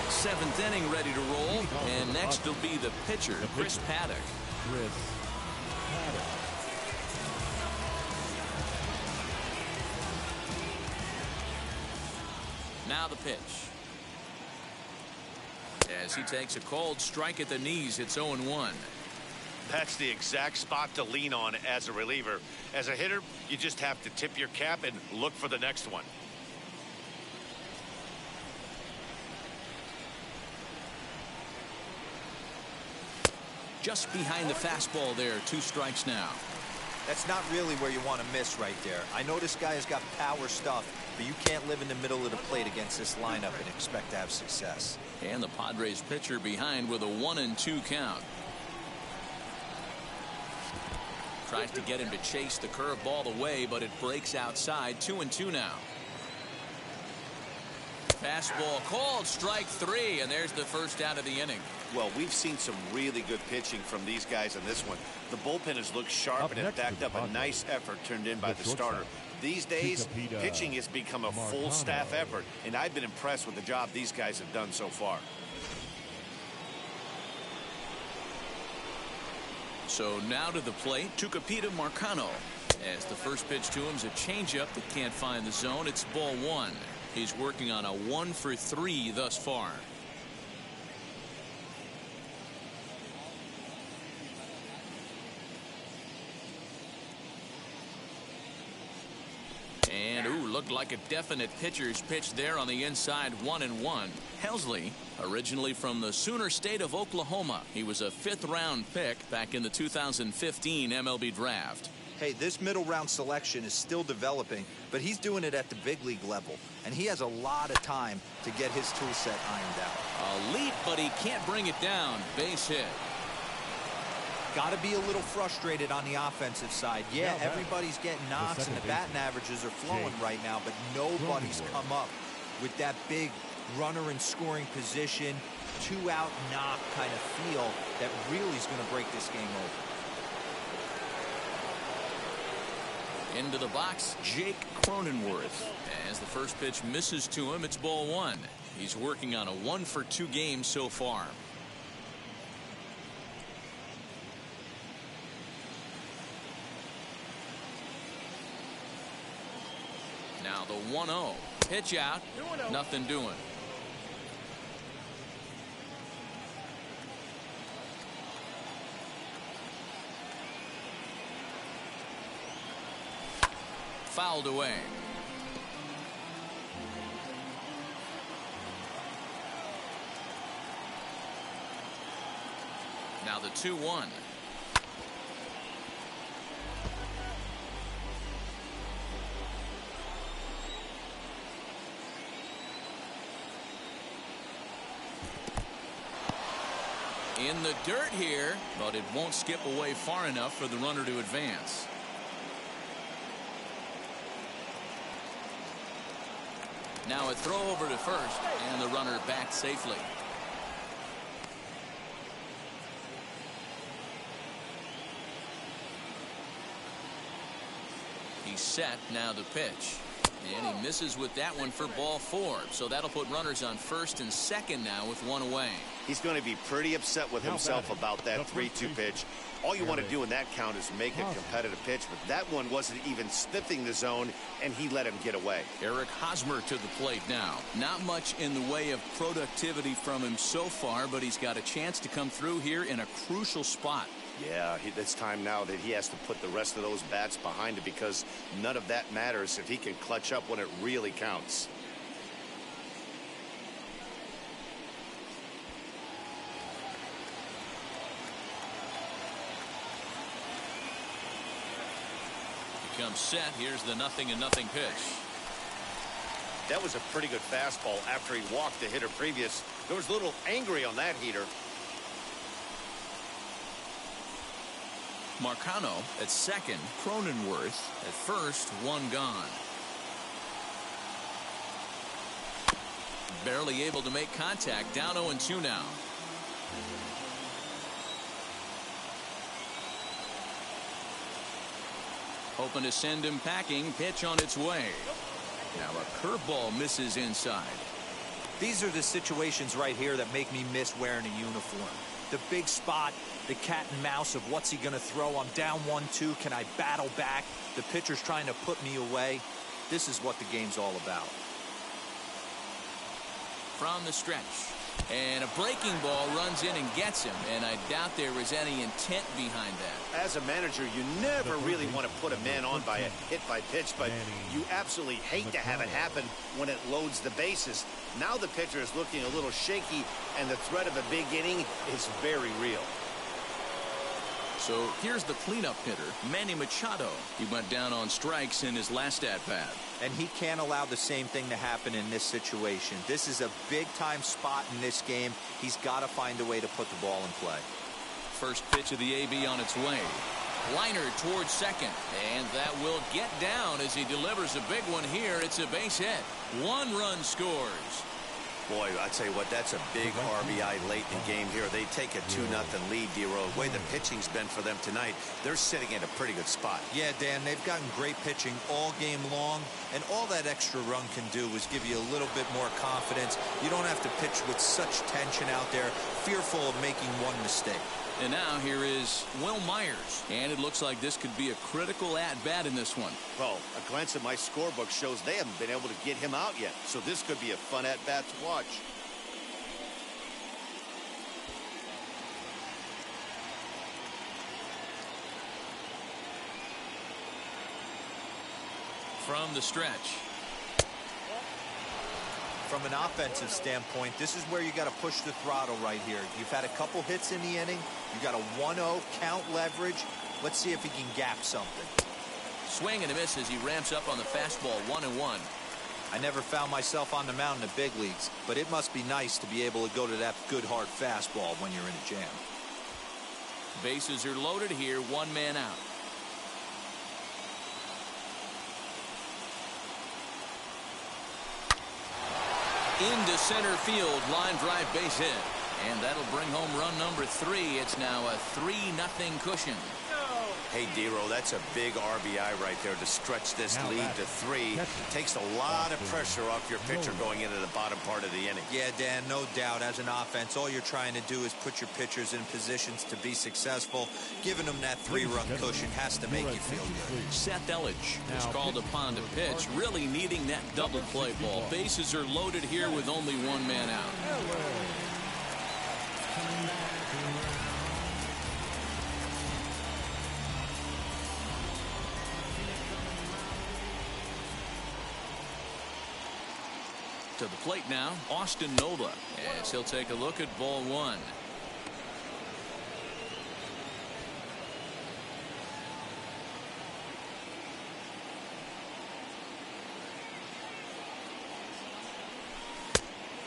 7th inning ready to roll, and next will be the pitcher, Chris Paddock. Now the pitch. As he takes a called strike at the knees, it's 0-1. That's the exact spot to lean on as a reliever. As a hitter, you just have to tip your cap and look for the next one. Just behind the fastball there, 2 strikes now. That's not really where you want to miss right there. I know this guy has got power stuff, but you can't live in the middle of the plate against this lineup and expect to have success. And the Padres pitcher behind with a 1-2 count. Tries to get him to chase the curveball away, but it breaks outside. 2-2 now. Fastball called, strike 3, and there's the first out of the inning. Well, we've seen some really good pitching from these guys in this one. The bullpen has looked sharp and has backed up a nice effort turned in by the starter. These days, pitching has become a full staff effort, and I've been impressed with the job these guys have done so far. So now to the plate, Tucupita Marcano. As the first pitch to him is a changeup that can't find the zone. It's ball 1. He's working on a 1 for 3 thus far. And, looked like a definite pitcher's pitch there on the inside, 1-1. Helsley, originally from the Sooner State of Oklahoma. He was a 5th-round pick back in the 2015 MLB Draft. Hey, this middle round selection is still developing, but he's doing it at the big league level, and he has a lot of time to get his tool set ironed out. A leap, but he can't bring it down. Base hit. Got to be a little frustrated on the offensive side. Yeah, everybody's getting knocks, and the batting averages are flowing right now, but nobody's come up with that big runner in scoring position, 2-out knock kind of feel that really is going to break this game over. Into the box, Jake Cronenworth. As the first pitch misses to him, it's ball 1. He's working on a 1 for 2 game so far. Now the 1-0. Pitch out. Nothing doing. Fouled away. Now the 2-1. In the dirt here, but it won't skip away far enough for the runner to advance. Now a throw over to first, and the runner back safely. He's set. Now the pitch. And he misses with that one for ball 4. So that'll put runners on first and second now with one away. He's going to be pretty upset with himself about that 3-2 pitch. All you want to do in that count is make a competitive pitch, but that one wasn't even sniffing the zone, and he let him get away. Eric Hosmer to the plate now. Not much in the way of productivity from him so far, but he's got a chance to come through here in a crucial spot. Yeah, it's time now that he has to put the rest of those bats behind him, because none of that matters if he can clutch up when it really counts. He comes set. Here's the 0-0 pitch. That was a pretty good fastball after he walked the hitter previous. There was a little angry on that heater. Marcano at second. Cronenworth at first. One gone. Barely able to make contact. Down 0-2 now. Hoping to send him packing. Pitch on its way. Now a curveball misses inside. These are the situations right here that make me miss wearing a uniform. The big spot, the cat and mouse of what's he going to throw. I'm down 1-2. Can I battle back? The pitcher's trying to put me away. This is what the game's all about. From the stretch. And a breaking ball runs in and gets him. And I doubt there was any intent behind that. As a manager, you never really want to put a man on by a hit by pitch, but you absolutely hate to have it happen when it loads the bases. Now the pitcher is looking a little shaky, and the threat of a big inning is very real. So here's the cleanup hitter, Manny Machado. He went down on strikes in his last at-bat. And he can't allow the same thing to happen in this situation. This is a big-time spot in this game. He's got to find a way to put the ball in play. First pitch of the AB on its way. Liner towards second. And that will get down as he delivers a big one here. It's a base hit. One run scores. Boy, I tell you what, that's a big RBI late in the game here. They take a 2-0 lead, D-Row. The way the pitching's been for them tonight, they're sitting in a pretty good spot. Yeah, Dan, they've gotten great pitching all game long, and all that extra run can do is give you a little bit more confidence. You don't have to pitch with such tension out there, fearful of making one mistake. And now here is Will Myers. And it looks like this could be a critical at-bat in this one. Well, a glance at my scorebook shows they haven't been able to get him out yet. So this could be a fun at-bat to watch. From the stretch. From an offensive standpoint, this is where you got to push the throttle right here. You've had a couple hits in the inning. You got a 1-0 count leverage. Let's see if he can gap something. Swing and a miss as he ramps up on the fastball. 1-1. I never found myself on the mound in the big leagues, but it must be nice to be able to go to that good hard fastball when you're in a jam. Bases are loaded here. One man out. Into center field, line drive base hit. And that'll bring home run number 3. It's now a 3-0 cushion. Hey, Dero, that's a big RBI right there to stretch this lead to 3. Takes a lot of pressure off your pitcher going into the bottom part of the inning. Yeah, Dan, no doubt. As an offense, all you're trying to do is put your pitchers in positions to be successful. Giving them that 3-run cushion has to make you feel good. Seth Elledge is called upon to pitch, really needing that double play ball. Bases are loaded here with only one man out. To the plate now, Austin Nola, as he'll take a look at ball 1.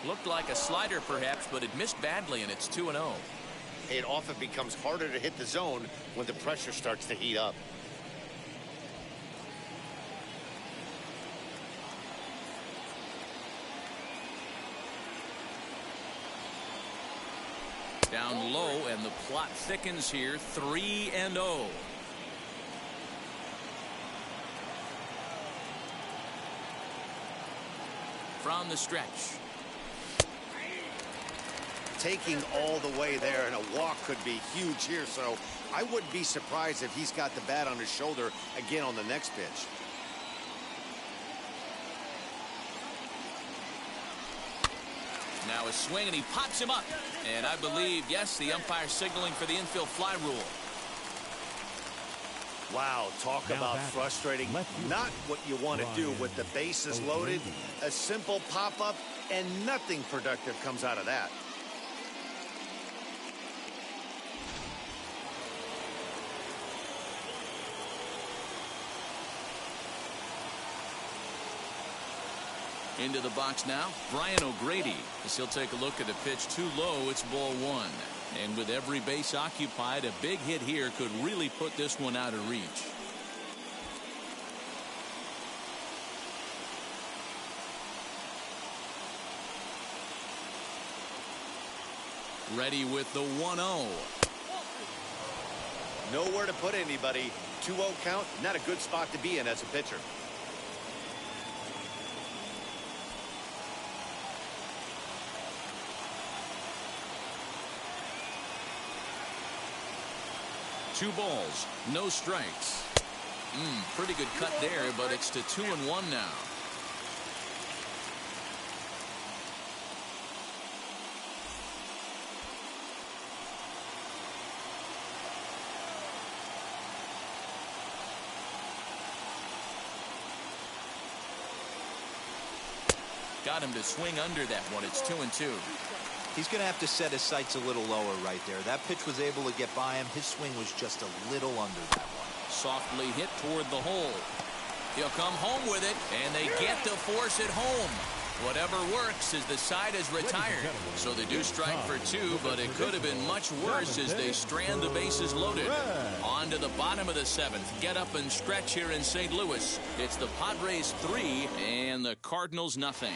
Looked like a slider perhaps, but it missed badly, and it's 2-0. It often becomes harder to hit the zone when the pressure starts to heat up. Down low, and the plot thickens here, 3-0. From the stretch. Taking all the way there, and a walk could be huge here, so I wouldn't be surprised if he's got the bat on his shoulder again on the next pitch. Now a swing, and he pops him up. And I believe, yes, the umpire signaling for the infield fly rule. Wow, talk about frustrating. Not what you want to do with the bases loaded. A simple pop-up, and nothing productive comes out of that. Into the box now, Brian O'Grady, as he'll take a look at a pitch too low. It's ball 1. And with every base occupied, a big hit here could really put this one out of reach. Ready with the 1-0. Nowhere to put anybody. 2-0 count, not a good spot to be in as a pitcher. Two balls, no strikes. Pretty good cut there, but it's to 2-1 now. Got him to swing under that one. It's 2-2. He's going to have to set his sights a little lower right there. That pitch was able to get by him. His swing was just a little under that one. Softly hit toward the hole. He'll come home with it, and they get to force it home. Whatever works as the side is retired. So they do strike for 2, but it could have been much worse as they strand the bases loaded. On to the bottom of the 7th. Get up and stretch here in St. Louis. It's the Padres 3 and the Cardinals nothing.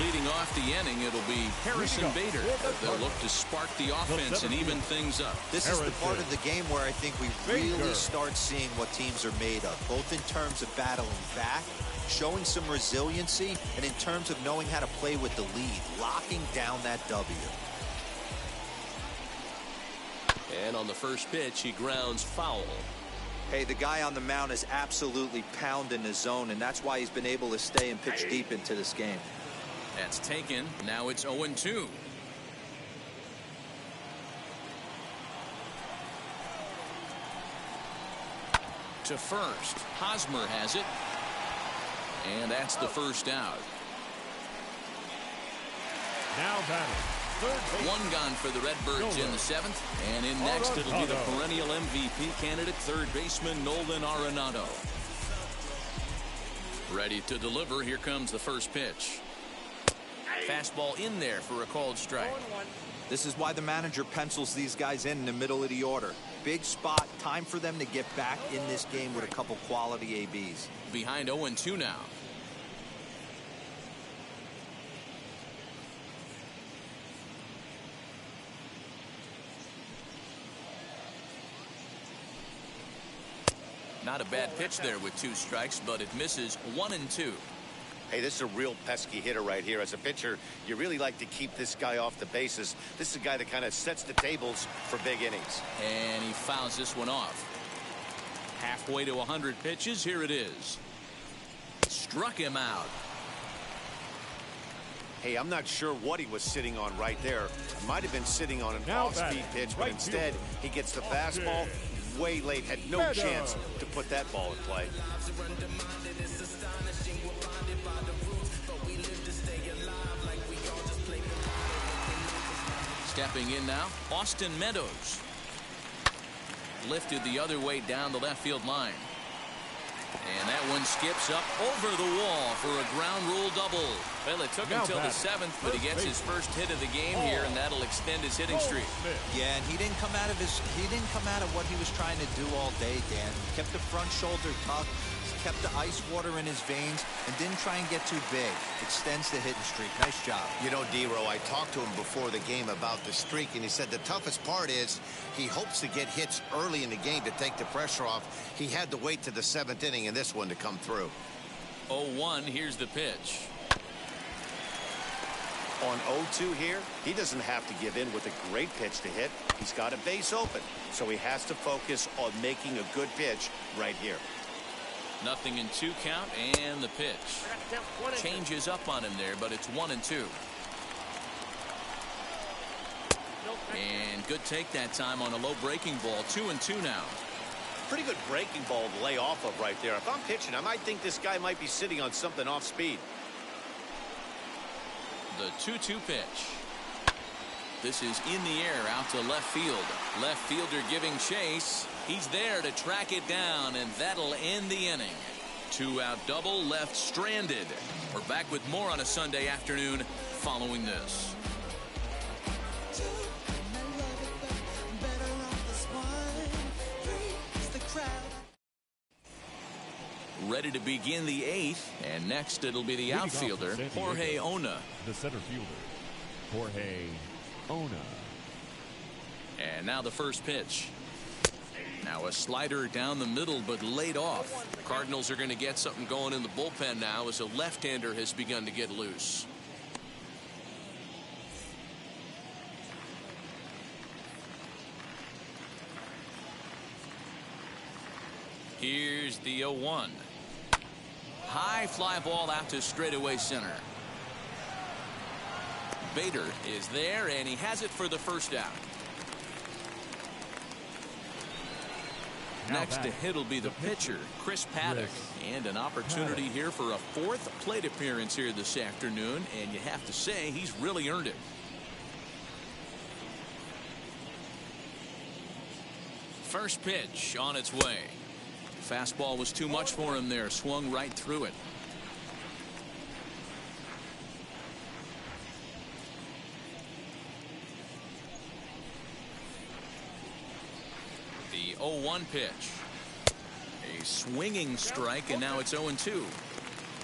Leading off the inning, it'll be Harrison Bader. They'll look to spark the offense and even things up. This is the part of the game where I think we really start seeing what teams are made of, both in terms of battling back, showing some resiliency, and in terms of knowing how to play with the lead, locking down that W. And on the first pitch, he grounds foul. Hey, the guy on the mound is absolutely pounding the zone, and that's why he's been able to stay and pitch deep into this game. That's taken. Now it's 0-2. To first. Hosmer has it. And that's the first out. Now batting. One gone for the Redbirds in the 7th. And in next, it'll be the perennial MVP candidate, third baseman Nolan Arenado. Ready to deliver. Here comes the first pitch. Fastball in there for a called strike. This is why the manager pencils these guys in the middle of the order. Big spot, time for them to get back in this game with a couple quality ABs. Behind 0-2 now. Not a bad pitch there with 2 strikes, but it misses 1 and 2. Hey, this is a real pesky hitter right here. As a pitcher, you really like to keep this guy off the bases. This is a guy that kind of sets the tables for big innings. And he fouls this one off. Halfway to 100 pitches. Here it is. Struck him out. Hey, I'm not sure what he was sitting on right there. Might have been sitting on an off-speed pitch, but instead he gets the fastball way late. Had no chance to put that ball in play. Stepping in now, Austin Meadows. Lifted the other way down the left field line. And that one skips up over the wall for a ground rule double. Well, it took him till the 7th, but he gets his first hit of the game here, and that'll extend his hitting streak. Yeah, and he didn't come out of what he was trying to do all day, Dan. He kept the front shoulder tucked, kept the ice water in his veins, and didn't try and get too big. Extends the hitting streak. Nice job. You know, D-Row, I talked to him before the game about the streak, and he said the toughest part is he hopes to get hits early in the game to take the pressure off. He had to wait to the 7th inning in this one to come through. 0-1, here's the pitch. On 0-2 here, he doesn't have to give in with a great pitch to hit. He's got a base open, so he has to focus on making a good pitch right here. Nothing in 2 count, and the pitch changes up on him there, but it's 1-2. And good take that time on a low breaking ball. 2-2 now. Pretty good breaking ball to lay off of right there. If I'm pitching, I might think this guy might be sitting on something off speed. The 2-2 pitch. This is in the air out to left field. Left fielder giving chase. He's there to track it down, and that'll end the inning. 2-out double left stranded. We're back with more on a Sunday afternoon following this. Ready to begin the 8th, and next it'll be the outfielder, Jorge Ona. The center fielder, Jorge Ona. And now the first pitch. Now a slider down the middle, but laid off. Cardinals are going to get something going in the bullpen now as a left-hander has begun to get loose. Here's the 0-1. High fly ball out to straightaway center. Bader is there, and he has it for the first out. Next to hit will be the pitcher, Chris Paddock. And an opportunity here for a 4th plate appearance here this afternoon, and you have to say he's really earned it. First pitch on its way. Fastball was too much for him there. Swung right through it. The 0-1 pitch. A swinging strike, and now it's 0-2.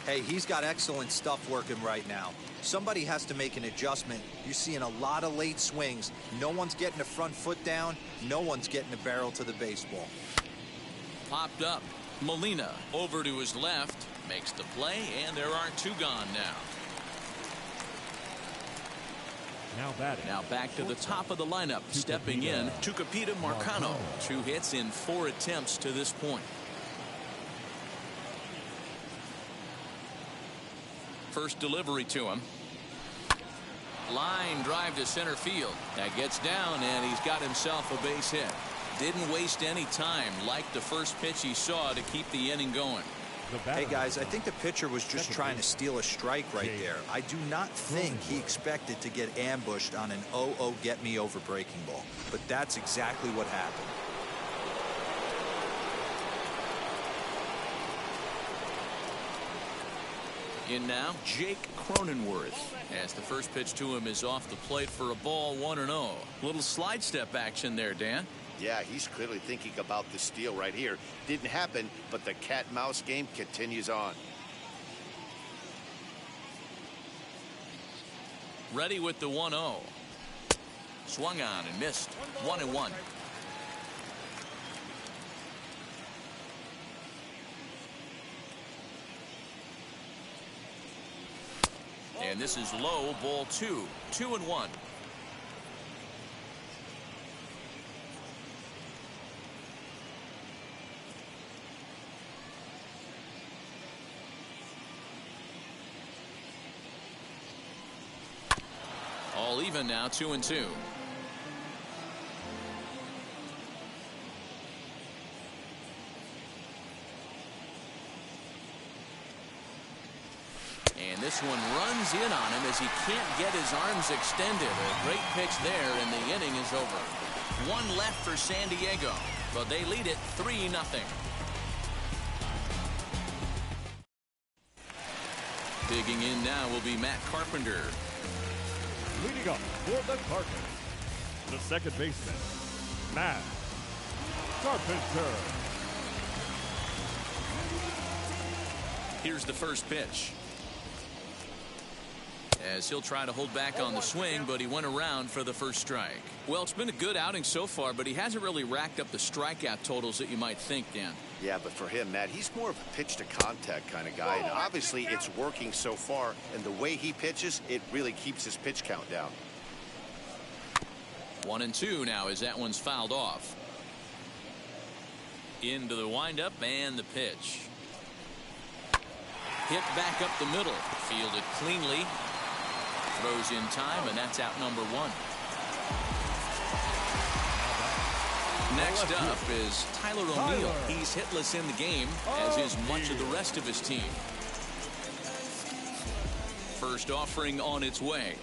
Hey, he's got excellent stuff working right now. Somebody has to make an adjustment. You're seeing a lot of late swings. No one's getting the front foot down. No one's getting the barrel to the baseball. Popped up. Molina over to his left. Makes the play, and there are 2 gone now. Now back to the top of the lineup. Stepping in, Tucupita Marcano. 2 hits in 4 attempts to this point. First delivery to him. Line drive to center field. That gets down, and he's got himself a base hit. Didn't waste any time, like the first pitch he saw, to keep the inning going. Hey, guys, I think the pitcher was just trying to steal a strike right there. I do not think he expected to get ambushed on an 0-0 get-me-over breaking ball. But that's exactly what happened. In now, Jake Cronenworth, as the first pitch to him is off the plate for a ball, 1-0. Little slide step action there, Dan. Yeah, he's clearly thinking about the steal right here. Didn't happen, but the cat-mouse game continues on. Ready with the 1-0. Swung on and missed. 1-1. And this is low, ball 2, 2-1. All even now, 2-2. And this one runs in on him as he can't get his arms extended. A great pitch there, and the inning is over. One left for San Diego, but they lead it 3-0. Digging in now will be Matt Carpenter. Leading up for the Cardinals, the second baseman, Matt Carpenter. Here's the first pitch. As he'll try to hold back on the swing, but he went around for the first strike. Well, it's been a good outing so far, but he hasn't really racked up the strikeout totals that you might think, Dan. Yeah, but for him, Matt, he's more of a pitch to contact kind of guy, and obviously it's working so far, and the way he pitches, it really keeps his pitch count down. 1-2 now as that one's fouled off. Into the windup and the pitch. Hit back up the middle. Fielded cleanly. Throws in time, and that's out number 1. Next up is Tyler O'Neill. He's hitless in the game, as is much of the rest of his team. First offering on its way.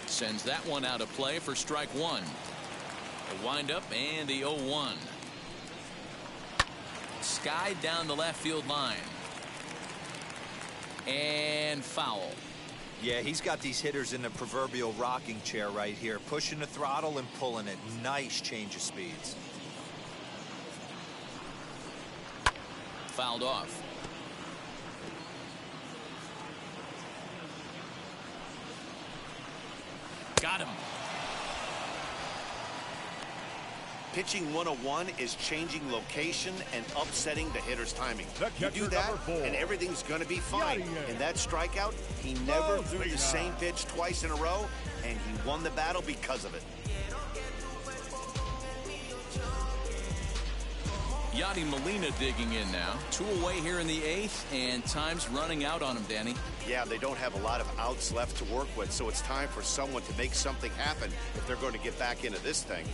Sends that one out of play for strike 1. The windup and the 0-1. Skied down the left field line. And foul. Yeah, he's got these hitters in the proverbial rocking chair right here, pushing the throttle and pulling it. Nice change of speeds. Fouled off. Got him. Pitching 101 is changing location and upsetting the hitter's timing. You do that, and everything's going to be fine. In that strikeout, he never threw the same pitch twice in a row, and he won the battle because of it. Yadi Molina digging in now. 2 away here in the 8th, and time's running out on him, Danny. Yeah, they don't have a lot of outs left to work with, so it's time for someone to make something happen if they're going to get back into this thing.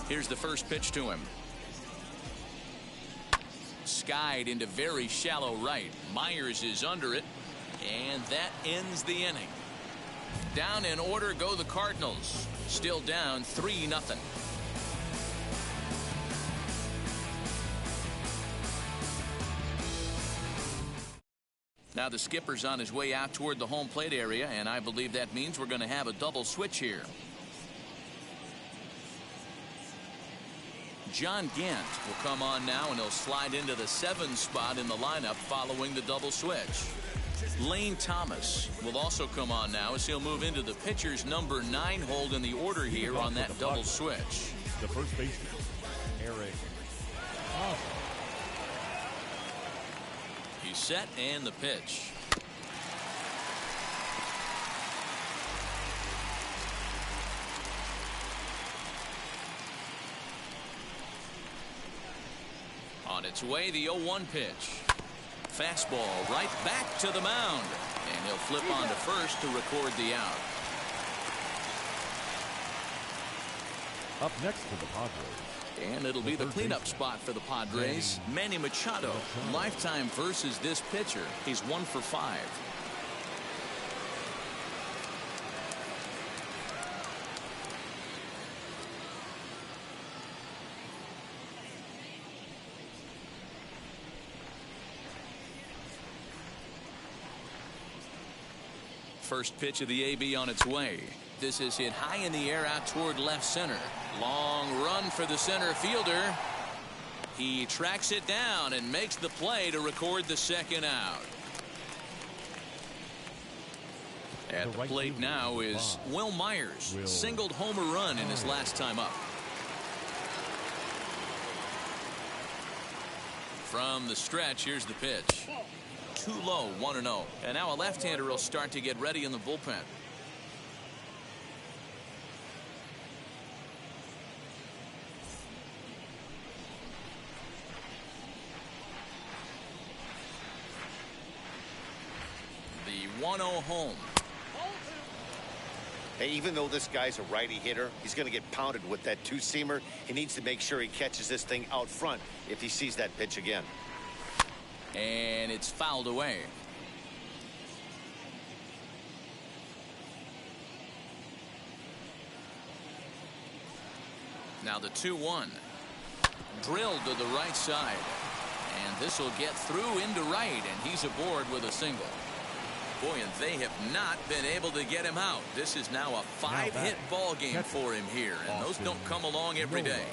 Here's the first pitch to him. Skied into very shallow right. Myers is under it, and that ends the inning. Down in order go the Cardinals. Still down 3-0. Now the skipper's on his way out toward the home plate area, and I believe that means we're going to have a double switch here. John Gant will come on now, and he'll slide into the 7 spot in the lineup following the double switch. Lane Thomas will also come on now as he'll move into the pitcher's number 9 hold in the order here on that double switch. The first baseman, Eric. He's set, and the pitch. On its way, the 0-1 pitch. Fastball right back to the mound, and he'll flip on to first to record the out. Up next for the Padres. And it'll be the cleanup spot for the Padres. Manny Machado, lifetime versus this pitcher. He's 1 for 5. First pitch of the AB on its way. This is hit high in the air out toward left center. Long run for the center fielder. He tracks it down and makes the play to record the second out. At the plate now is Will Myers. Singled home a run in his last time up. From the stretch, here's the pitch. Too low, 1-0. And now a left-hander will start to get ready in the bullpen. The 1-0 home. Hey, even though this guy's a righty hitter, he's going to get pounded with that two-seamer. He needs to make sure he catches this thing out front if he sees that pitch again. And it's fouled away. Now the 2-1. Drilled to the right side. And this will get through into right, and he's aboard with a single. Boy, and they have not been able to get him out. This is now a 5-hit ball game for him here, and those don't come along every day.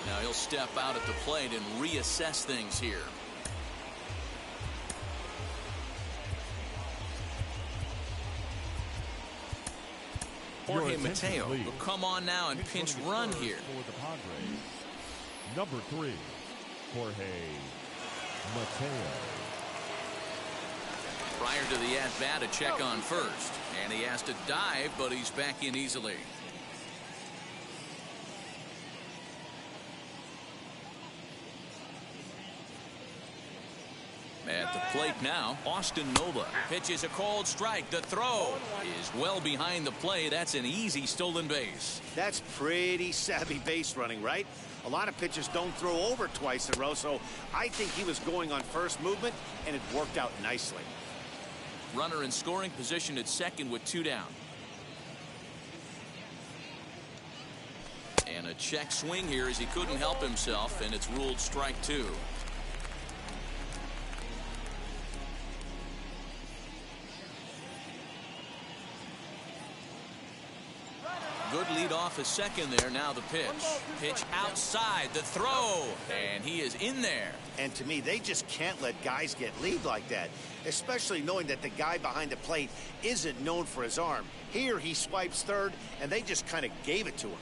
Now he'll step out at the plate and reassess things here. Jorge Mateo will come on now and pinch run here. For the Padres, number 3, Jorge Mateo. Prior to the at-bat, a check on first. And he has to dive, but he's back in easily. At the plate now, Austin Nova pitches a called strike. The throw is well behind the play. That's an easy stolen base. That's pretty savvy base running, right? A lot of pitchers don't throw over twice in a row, so I think he was going on first movement, and it worked out nicely. Runner in scoring position at second with 2 down. And a check swing here as he couldn't help himself, and it's ruled strike 2. Good lead off at second there. Now the pitch. Pitch outside. The throw. And he is in there. And to me, they just can't let guys get lead like that, especially knowing that the guy behind the plate isn't known for his arm. Here he swipes third, and they just kind of gave it to him.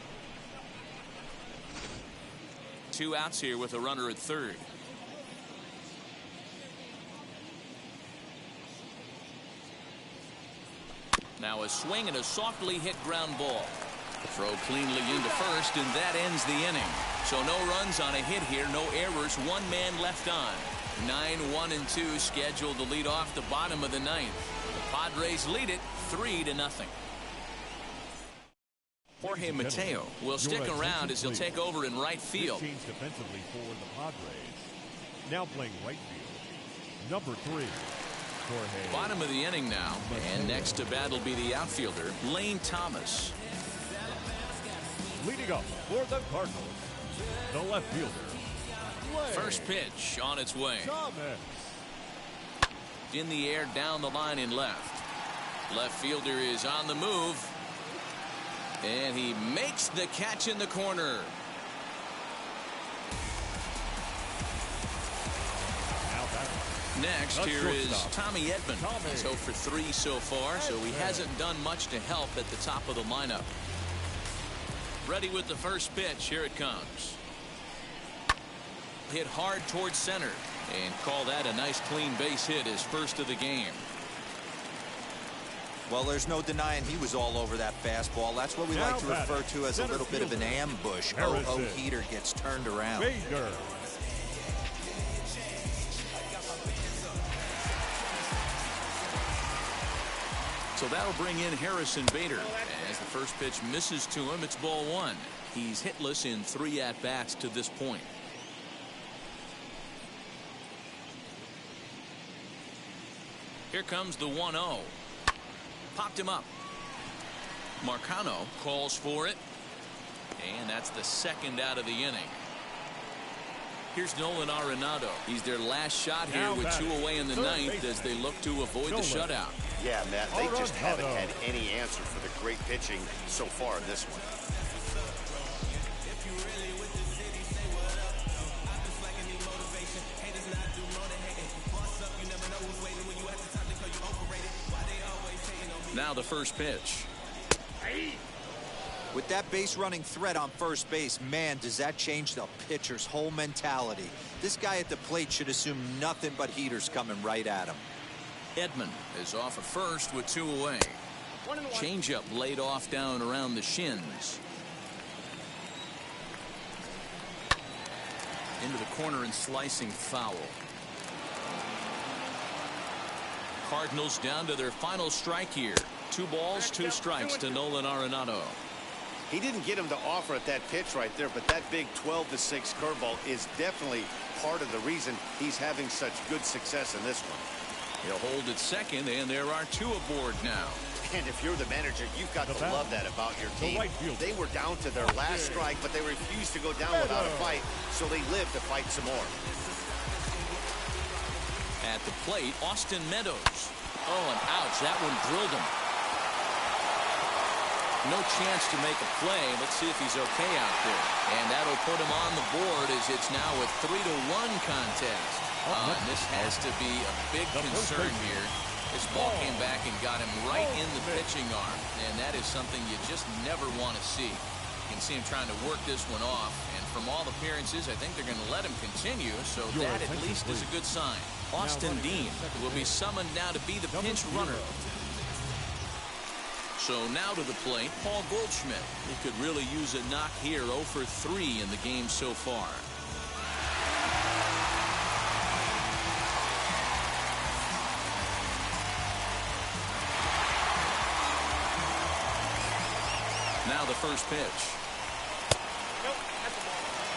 2 outs here with a runner at third. Now a swing and a softly hit ground ball. Throw cleanly into first, and that ends the inning. So no runs on a hit here, no errors, 1 man left on. 9-1-2 scheduled to lead off the bottom of the 9th. The Padres lead it 3-0. Jorge Mateo will stick around as he'll take over in right field. Change defensively for the Padres. Now playing right field, number 3. Jorge. Bottom of the inning now, and next to bat will be the outfielder, Lane Thomas. Leading up for the Cardinals, the left fielder. First pitch on its way. Thomas. In the air down the line in left. Left fielder is on the move. And he makes the catch in the corner. Next, here is Tommy Edman. He's 0 for 3 so far, so he hasn't done much to help at the top of the lineup. Ready with the first pitch. Here it comes. Hit hard towards center, and call that a nice clean base hit, his first of the game. Well, there's no denying he was all over that fastball. That's what we like to refer to as a little bit of an ambush. Oh, heater gets turned around. Bader. So that'll bring in Harrison Bader. As the first pitch misses to him, it's ball 1. He's hitless in 3 at-bats to this point. Here comes the 1-0. Popped him up. Marcano calls for it. And that's the second out of the inning. Here's Nolan Arenado. He's their last shot here with 2 away in the 9th as they look to avoid the shutout. Yeah, Matt, they just haven't had any answer for the great pitching so far in this one. Now the first pitch. With that base running threat on first base, man, does that change the pitcher's whole mentality. This guy at the plate should assume nothing but heaters coming right at him. Edman is off at first with 2 away. Changeup laid off down around the shins. Into the corner and slicing foul. Cardinals down to their final strike here. 2 balls, 2 strikes to Nolan Arenado. He didn't get him to offer at that pitch right there, but that big 12-6 curveball is definitely part of the reason he's having such good success in this one. He'll hold at second, and there are 2 aboard now. And if you're the manager, you've got to love that about your team. They were down to their last strike, but they refused to go down without a fight, so they lived to fight some more. At the plate, Austin Meadows. Oh, and ouch, that one drilled him. No chance to make a play. Let's see if he's okay out there. And that'll put him on the board as it's now a 3-1 contest. And this has to be a big concern here. This ball came back and got him right in the pitching arm. And that is something you just never want to see. You can see him trying to work this one off. And from all appearances, I think they're going to let him continue. So that at least is a good sign. Austin Dean will be summoned now to be the pinch runner. So now to the plate, Paul Goldschmidt. He could really use a knock here, 0 for 3 in the game so far. Now the first pitch.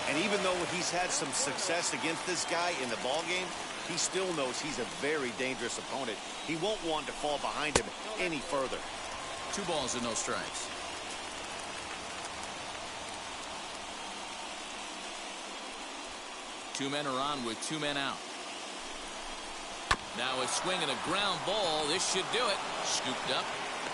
And even though he's had some success against this guy in the ballgame, he still knows he's a very dangerous opponent. He won't want to fall behind him any further. 2 balls and no strikes. Two men are on with 2 men out. Now a swing and a ground ball. This should do it. Scooped up.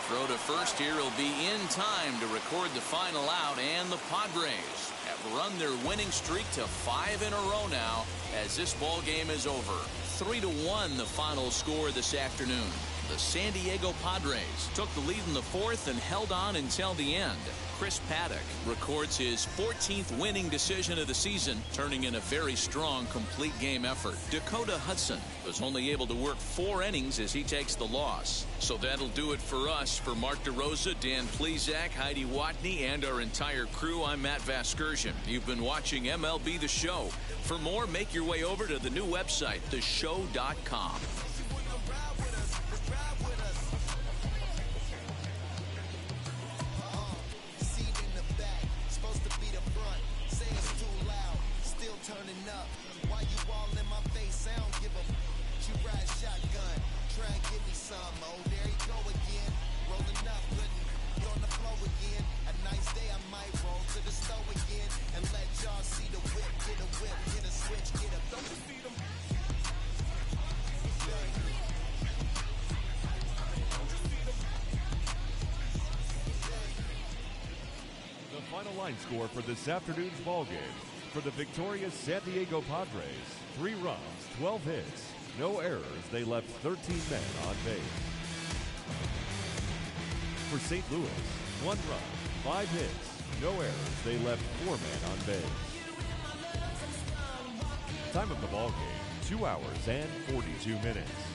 Throw to first here will be in time to record the final out, and the Padres have run their winning streak to 5 in a row now as this ball game is over. 3-1 the final score this afternoon. The San Diego Padres took the lead in the 4th and held on until the end. Chris Paddock records his 14th winning decision of the season, turning in a very strong complete game effort. Dakota Hudson was only able to work 4 innings as he takes the loss. So that'll do it for us. For Mark DeRosa, Dan Plesac, Heidi Watney, and our entire crew, I'm Matt Vasgersian. You've been watching MLB The Show. For more, make your way over to the new website, theshow.com. Line score for this afternoon's ball game. For the victorious San Diego Padres, 3 runs, 12 hits, no errors. They left 13 men on base. For St. Louis, 1 run, 5 hits, no errors. They left 4 men on base. Time of the ball game, 2 hours and 42 minutes.